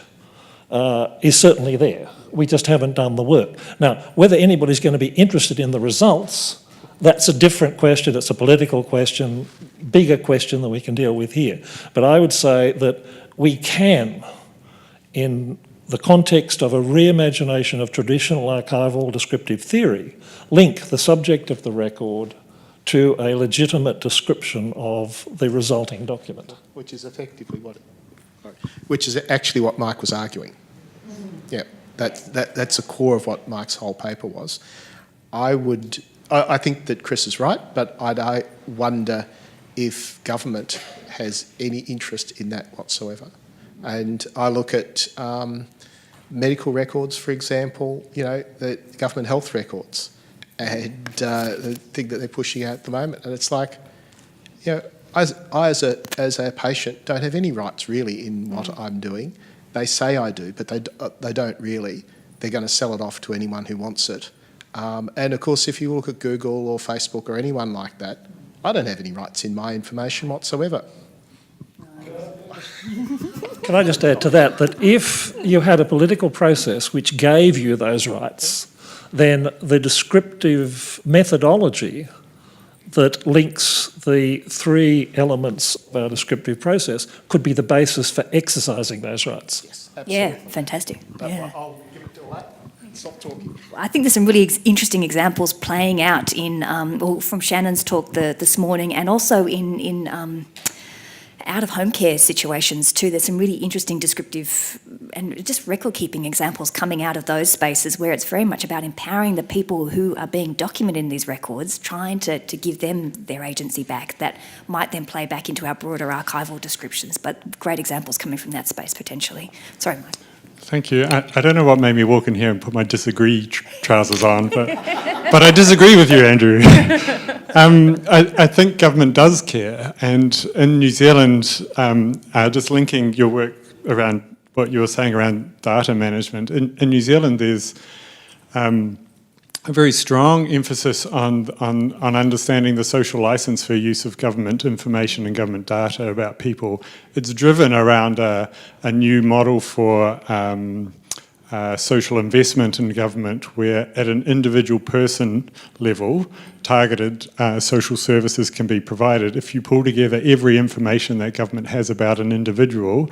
is certainly there. We just haven't done the work. Now, whether anybody's going to be interested in the results, that's a different question. It's a political question, bigger question than we can deal with here. But I would say that we can, in the context of a reimagination of traditional archival descriptive theory, link the subject of the record to a legitimate description of the resulting document. Which is effectively which is actually what Mike was arguing. Yeah, that's the core of what Mike's whole paper was. I think that Chris is right, but I wonder if government has any interest in that whatsoever. And I look at medical records, for example, you know, the government health records, and the thing that they're pushing out at the moment. And it's like, you know, I as a patient don't have any rights really in what I'm doing. They say I do, but they don't really. They're going to sell it off to anyone who wants it. And of course, if you look at Google or Facebook or anyone like that, I don't have any rights in my information whatsoever. Can I just add to that, that if you had a political process which gave you those rights, then the descriptive methodology that links the three elements of our descriptive process could be the basis for exercising those rights. Yes, absolutely. Yeah, fantastic. Yeah. I'll give it to that. Stop talking. I think there's some really interesting examples playing out in, from Shannon's talk this morning, and also in out-of-home care situations too. There's some really interesting descriptive and just record-keeping examples coming out of those spaces where it's very much about empowering the people who are being documented in these records, trying to give them their agency back that might then play back into our broader archival descriptions. But great examples coming from that space potentially. Sorry, Mike. Thank you. I don't know what made me walk in here and put my disagree trousers on, but I disagree with you, Andrew. I think government does care, and in New Zealand, just linking your work around what you were saying around data management, in New Zealand there's a very strong emphasis on understanding the social license for use of government information and government data about people. It's driven around a new model for social investment in government, where at an individual person level, targeted social services can be provided. If you pull together every information that government has about an individual,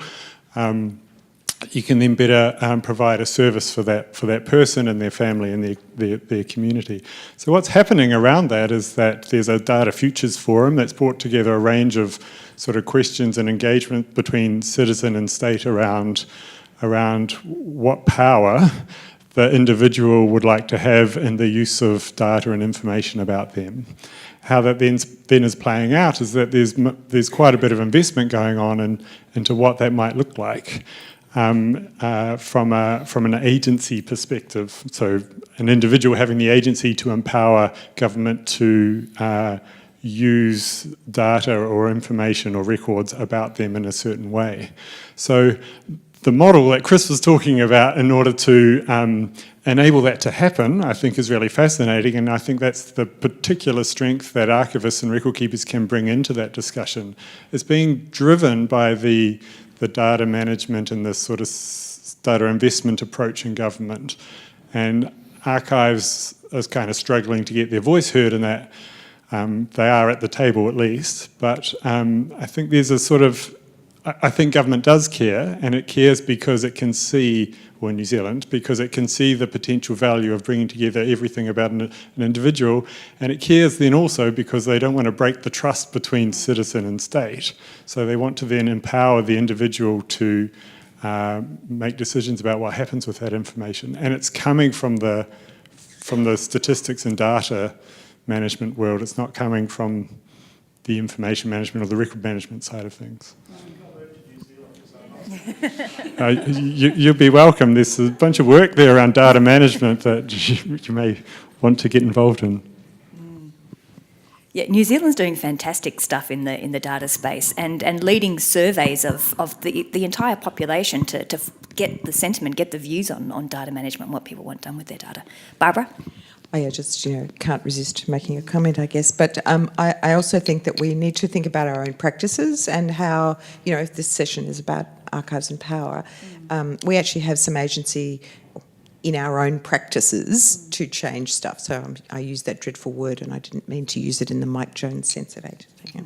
you can then better provide a service for that person and their family and their community. So what's happening around that is that there's a data futures forum that's brought together a range of sort of questions and engagement between citizen and state around what power the individual would like to have in the use of data and information about them. How that then is playing out is that there's quite a bit of investment going on into what that might look like. From an agency perspective, so an individual having the agency to empower government to use data or information or records about them in a certain way. So the model that Chris was talking about in order to enable that to happen, I think is really fascinating, and I think that's the particular strength that archivists and record keepers can bring into that discussion. It's being driven by the data management and this sort of data investment approach in government. And archives is kind of struggling to get their voice heard in that. They are at the table at least, but I think there's a sort of, I think government does care, and it cares because it can see, or in New Zealand, because it can see the potential value of bringing together everything about an individual, and it cares then also because they don't want to break the trust between citizen and state. So they want to then empower the individual to make decisions about what happens with that information. And it's coming from the statistics and data management world. It's not coming from the information management or the record management side of things. You'll be welcome. There's a bunch of work there around data management that you may want to get involved in. Yeah, New Zealand's doing fantastic stuff in the data space and leading surveys of the entire population to get the sentiment, get the views on data management and what people want done with their data. Barbara? I just, can't resist making a comment, I guess. But I also think that we need to think about our own practices and how, if this session is about archives and power, we actually have some agency in our own practices to change stuff. So I used that dreadful word and I didn't mean to use it in the Mike Jones sense of agency.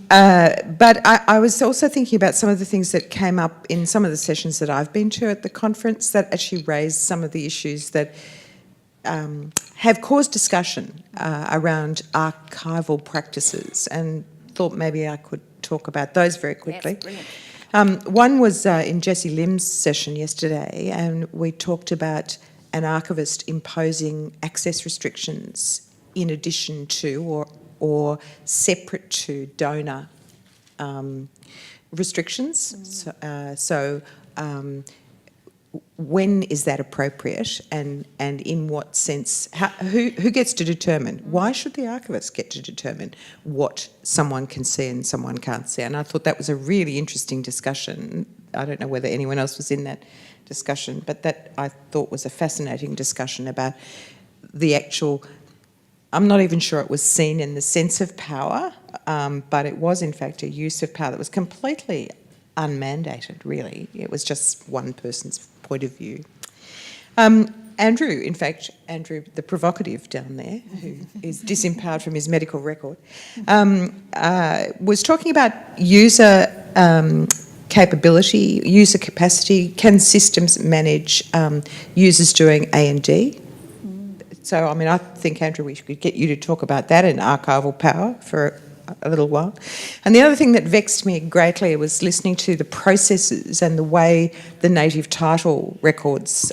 But I was also thinking about some of the things that came up in some of the sessions that I've been to at the conference that actually raised some of the issues that have caused discussion around archival practices, and thought maybe I could talk about those very quickly. Yes, brilliant. One was in Jessie Lim's session yesterday, and we talked about an archivist imposing access restrictions in addition to or separate to donor restrictions. So when is that appropriate, and in what sense? Who gets to determine? Why should the archivist get to determine what someone can see and someone can't see? And I thought that was a really interesting discussion. I don't know whether anyone else was in that discussion, but that I thought was a fascinating discussion about the actual... I'm not even sure it was seen in the sense of power, but it was in fact a use of power that was completely unmandated, really. It was just one person's point of view. Andrew, the provocative down there, who is disempowered from his medical record, was talking about user capability, user capacity. Can systems manage users doing A&D? So, I think, Andrew, we should get you to talk about that in archival power for a little while. And the other thing that vexed me greatly was listening to the processes and the way the native title records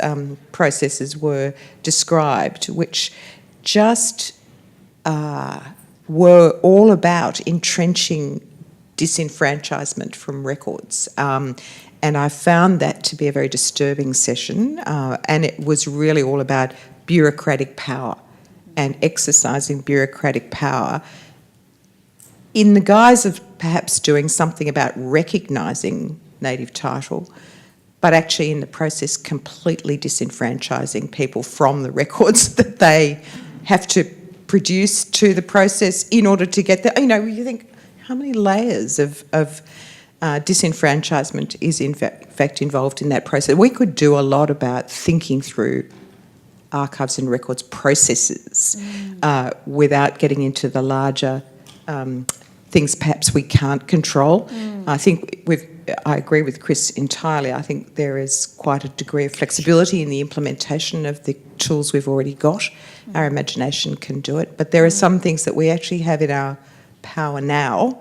processes were described, which just were all about entrenching disenfranchisement from records. And I found that to be a very disturbing session, and it was really all about bureaucratic power and exercising bureaucratic power in the guise of perhaps doing something about recognising native title, but actually in the process completely disenfranchising people from the records that they have to produce to the process in order to get that. You think, how many layers of disenfranchisement is in fact involved in that process? We could do a lot about thinking through archives and records processes without getting into the larger things perhaps we can't control. I think I agree with Chris entirely. I think there is quite a degree of flexibility in the implementation of the tools we've already got. Our imagination can do it, but there are some things that we actually have in our power now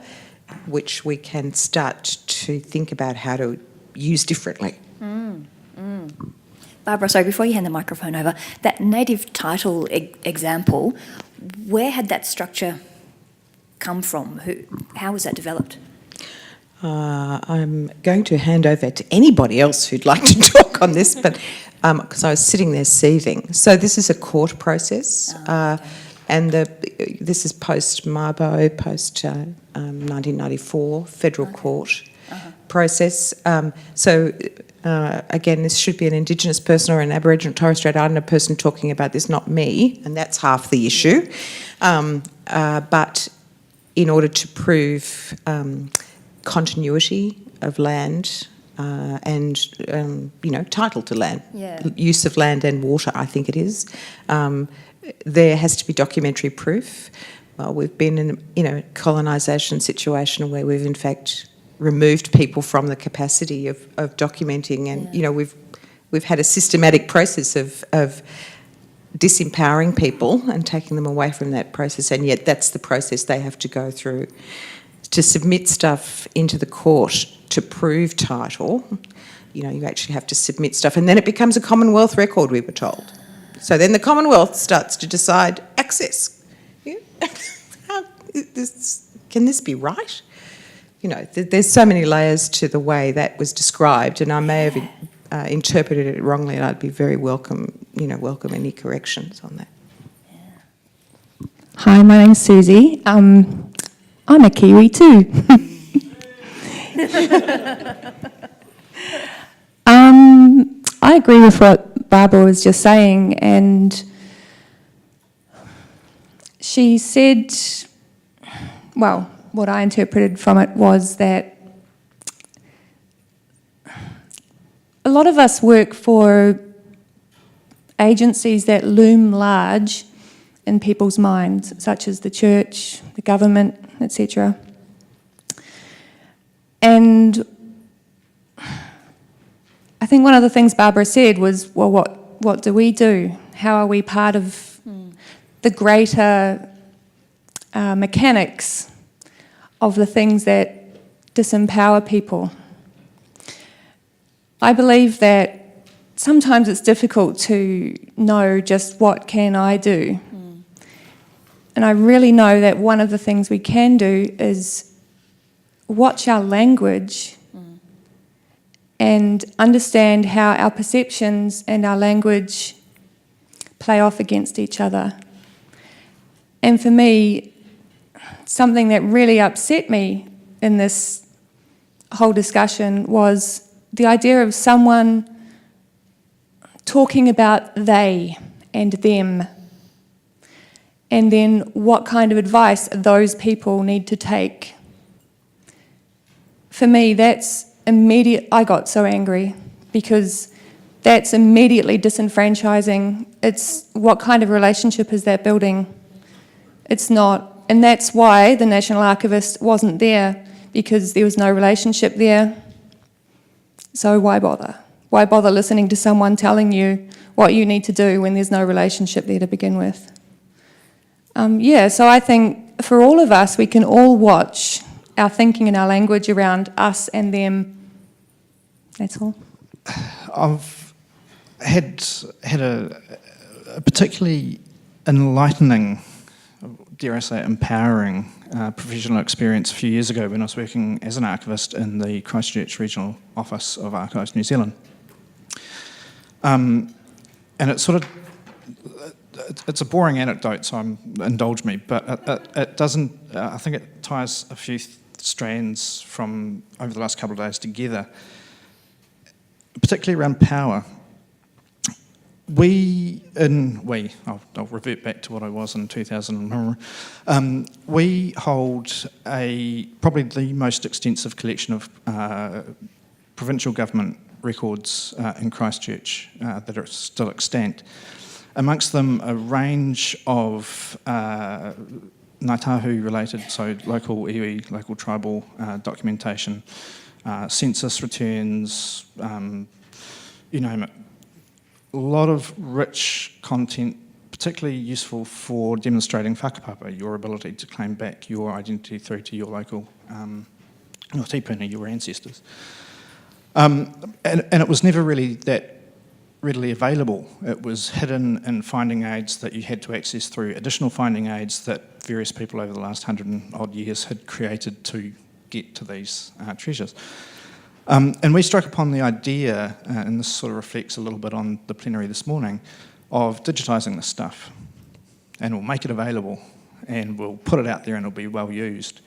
which we can start to think about how to use differently. Barbara, sorry, before you hand the microphone over, that native title example, where had that structure come from? How was that developed? I'm going to hand over to anybody else who'd like to talk on this, but because I was sitting there seething. So this is a court process, and this is post-Mabo, post-1994 federal court process. Again, this should be an Indigenous person or an Aboriginal Torres Strait Islander person talking about this, not me, and that's half the issue. But in order to prove continuity of land and, title to land, use of land and water, I think it is, there has to be documentary proof. Well, we've been in a colonisation situation where we've in fact removed people from the capacity of documenting, and we've had a systematic process of disempowering people and taking them away from that process, and yet that's the process they have to go through to submit stuff into the court to prove title. You actually have to submit stuff, and then it becomes a Commonwealth record, we were told. So then the Commonwealth starts to decide access. Can this be right? There's so many layers to the way that was described, and I may have interpreted it wrongly, and I'd be very welcome any corrections on that. Hi, my name's Susie. I'm a Kiwi too. I agree with what Barbara was just saying, and she said, well, what I interpreted from it was that a lot of us work for agencies that loom large in people's minds, such as the church, the government, etc. And I think one of the things Barbara said was, well, what do we do? How are we part of the greater mechanics of the things that disempower people? I believe that sometimes it's difficult to know just what can I do. And I really know that one of the things we can do is watch our language and understand how our perceptions and our language play off against each other. And for me, something that really upset me in this whole discussion was the idea of someone talking about they and them, and then what kind of advice those people need to take. For me, that's immediate. I got so angry because that's immediately disenfranchising. It's what kind of relationship is that building? It's not. And that's why the National Archivist wasn't there, because there was no relationship there. So why bother? Why bother listening to someone telling you what you need to do when there's no relationship there to begin with? So I think for all of us, we can all watch our thinking and our language around us and them. That's all. I've had a particularly enlightening, dare I say, empowering professional experience a few years ago when I was working as an archivist in the Christchurch Regional Office of Archives New Zealand. And it's sort of, it's a boring anecdote, so indulge me, but it doesn't, I think it ties a few strands from over the last couple of days together, particularly around power. I'll revert back to what I was in 2000. We hold probably the most extensive collection of provincial government records in Christchurch that are still extant. Amongst them, a range of Ngāi Tahu related, so local iwi, local tribal documentation, census returns, you name it. A lot of rich content, particularly useful for demonstrating whakapapa, your ability to claim back your identity through to your local your tipuna, your ancestors. And it was never really that readily available. It was hidden in finding aids that you had to access through additional finding aids that various people over the last 100 and odd years had created to get to these treasures. And we struck upon the idea, and this sort of reflects a little bit on the plenary this morning, of digitising this stuff. And we'll make it available, and we'll put it out there, and it'll be well used.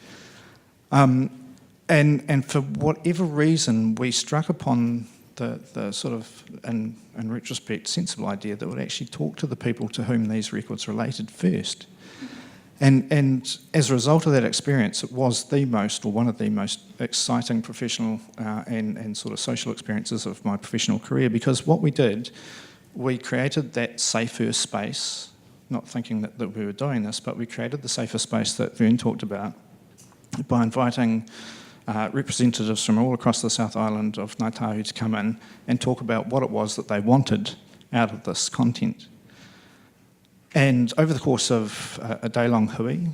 And for whatever reason, we struck upon the sort of, in retrospect, sensible idea that would actually talk to the people to whom these records related first. And as a result of that experience, it was the most, or one of the most exciting professional and sort of social experiences of my professional career, because what we did, we created that safer space, not thinking that we were doing this, but we created the safer space that Vern talked about by inviting representatives from all across the South Island of Ngāi Tahu to come in and talk about what it was that they wanted out of this content. And over the course of a day-long hui,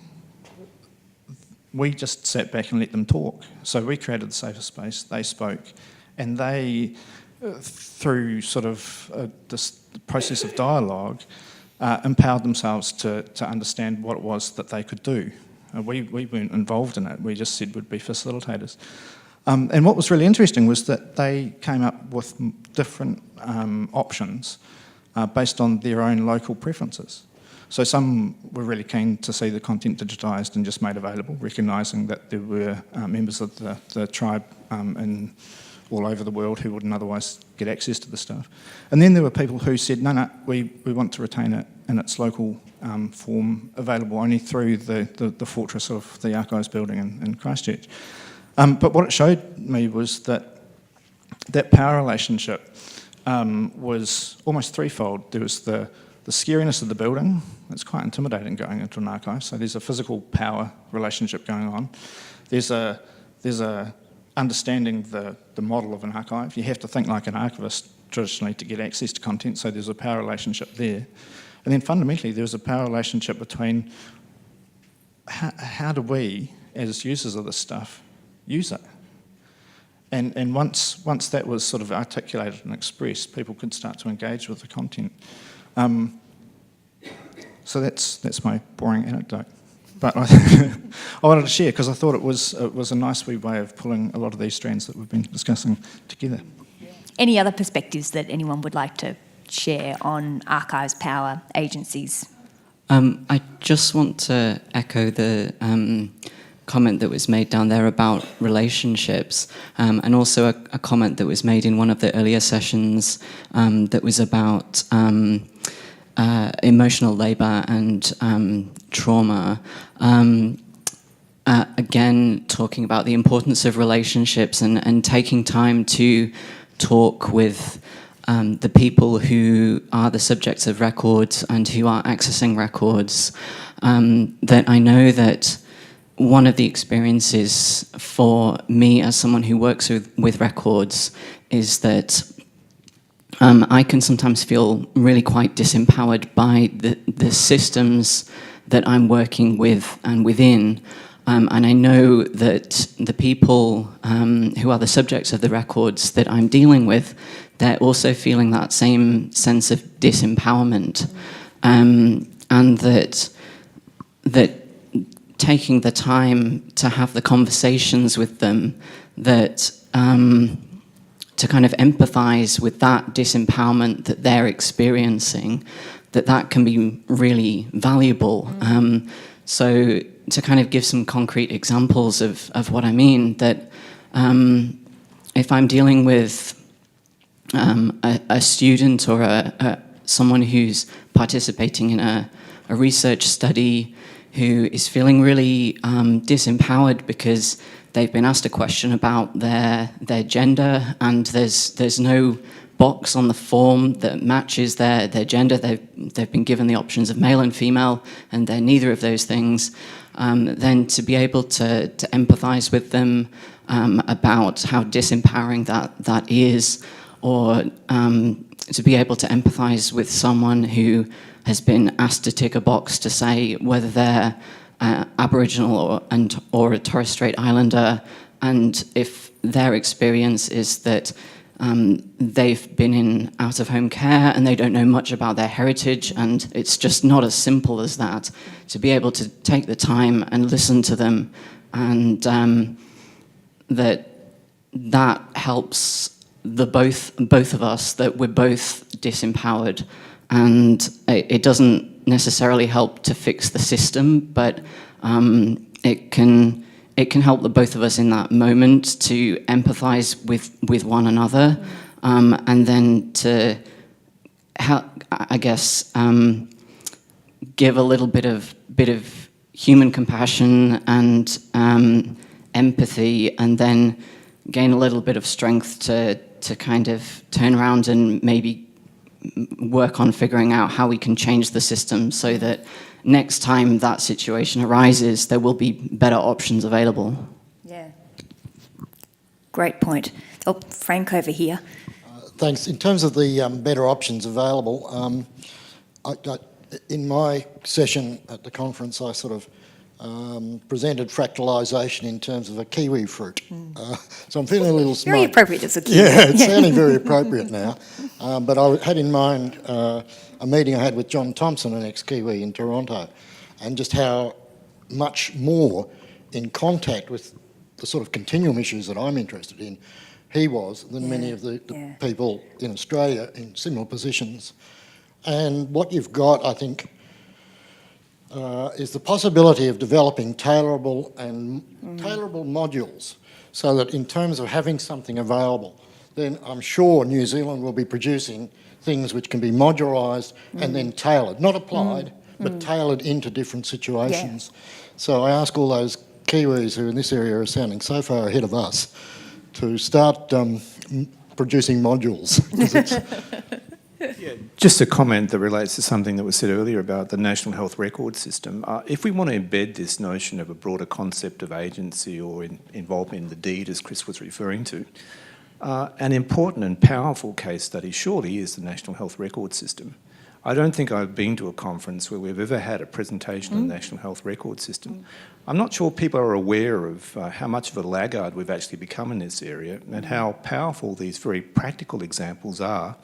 we just sat back and let them talk. So we created the safer space, they spoke, and they, through sort of this process of dialogue, empowered themselves to understand what it was that they could do. We weren't involved in it, we just said we'd be facilitators. And what was really interesting was that they came up with different options based on their own local preferences. So some were really keen to see the content digitised and just made available, recognising that there were members of the tribe in all over the world who wouldn't otherwise get access to the stuff. And then there were people who said, no, we want to retain it in its local form, available only through the fortress of the Archives building in Christchurch. But what it showed me was that power relationship was almost threefold. There was the scariness of the building. It's quite intimidating going into an archive, so there's a physical power relationship going on. There's a understanding the model of an archive. You have to think like an archivist traditionally to get access to content, so there's a power relationship there. And then fundamentally there's a power relationship between how do we, as users of this stuff, use it? And once that was sort of articulated and expressed, people could start to engage with the content. So that's my boring anecdote. But I wanted to share because I thought it was a nice wee way of pulling a lot of these strands that we've been discussing together. Any other perspectives that anyone would like to share on archives, power, agencies? I just want to echo the comment that was made down there about relationships, and also a comment that was made in one of the earlier sessions that was about emotional labour and trauma. Again, talking about the importance of relationships and taking time to talk with the people who are the subjects of records and who are accessing records. That I know that one of the experiences for me as someone who works with records is that I can sometimes feel really quite disempowered by the systems that I'm working with and within. And I know that the people who are the subjects of the records that I'm dealing with, they're also feeling that same sense of disempowerment. And that taking the time to have the conversations with them, that to kind of empathise with that disempowerment that they're experiencing, that can be really valuable. So to kind of give some concrete examples of what I mean, that if I'm dealing with a student or someone who's participating in a research study who is feeling really disempowered because they've been asked a question about their gender and there's no box on the form that matches their gender. They've been given the options of male and female and they're neither of those things. Then to be able to empathise with them about how disempowering that is, or to be able to empathise with someone who has been asked to tick a box to say whether they're Aboriginal or a Torres Strait Islander, and if their experience is that they've been in out-of-home care and they don't know much about their heritage, and it's just not as simple as that. To be able to take the time and listen to them, and that helps both of us, that we're both disempowered, and it doesn't necessarily help to fix the system, but it can help the both of us in that moment to empathise with one another, and then to help, I guess, give a little bit of human compassion and empathy, and then gain a little bit of strength to kind of turn around and maybe work on figuring out how we can change the system so that next time that situation arises, there will be better options available. Yeah. Great point. Oh, Frank over here. Thanks. In terms of the better options available, in my session at the conference, I sort of presented fractalisation in terms of a kiwi fruit. So I'm feeling a little smug. Very appropriate as a kiwi. Yeah, it's sounding very appropriate now. But I had in mind a meeting I had with John Thompson, an ex-Kiwi in Toronto, and just how much more in contact with the sort of continuum issues that I'm interested in he was than many of the people in Australia in similar positions. And what you've got, I think, is the possibility of developing tailorable modules. so that in terms of having something available, then I'm sure New Zealand will be producing things which can be modularised and then tailored, not applied, but tailored into different situations. So I ask all those Kiwis who in this area are sounding so far ahead of us to start producing modules. 'cause it's, Just a comment that relates to something that was said earlier about the National Health Record System. If we want to embed this notion of a broader concept of agency or involvement in the deed, as Chris was referring to, an important and powerful case study surely is the National Health Record System. I don't think I've been to a conference where we've ever had a presentation on the National Health Record System. I'm not sure people are aware of how much of a laggard we've actually become in this area and how powerful these very practical examples are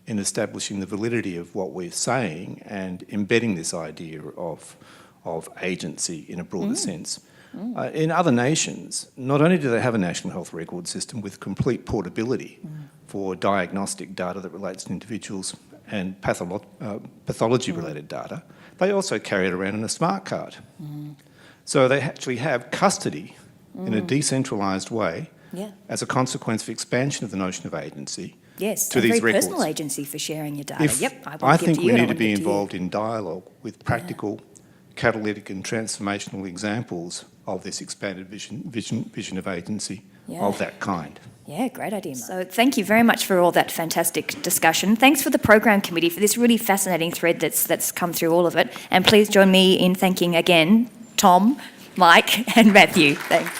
in establishing the validity of what we're saying and embedding this idea of agency in a broader sense. In other nations, not only do they have a National Health Record System with complete portability for diagnostic data that relates to individuals and pathology-related data, they also carry it around in a smart card. So they actually have custody in a decentralised way as a consequence of expansion of the notion of agency. Yes, to a these very records. personal agency for sharing your data. I think we need to be involved in dialogue with practical, catalytic and transformational examples of this expanded vision of agency of that kind. Yeah, great idea, Mark. So thank you very much for all that fantastic discussion. Thanks for the program committee for this really fascinating thread that's come through all of it. And please join me in thanking again Tom, Mike and Matthew. Thanks.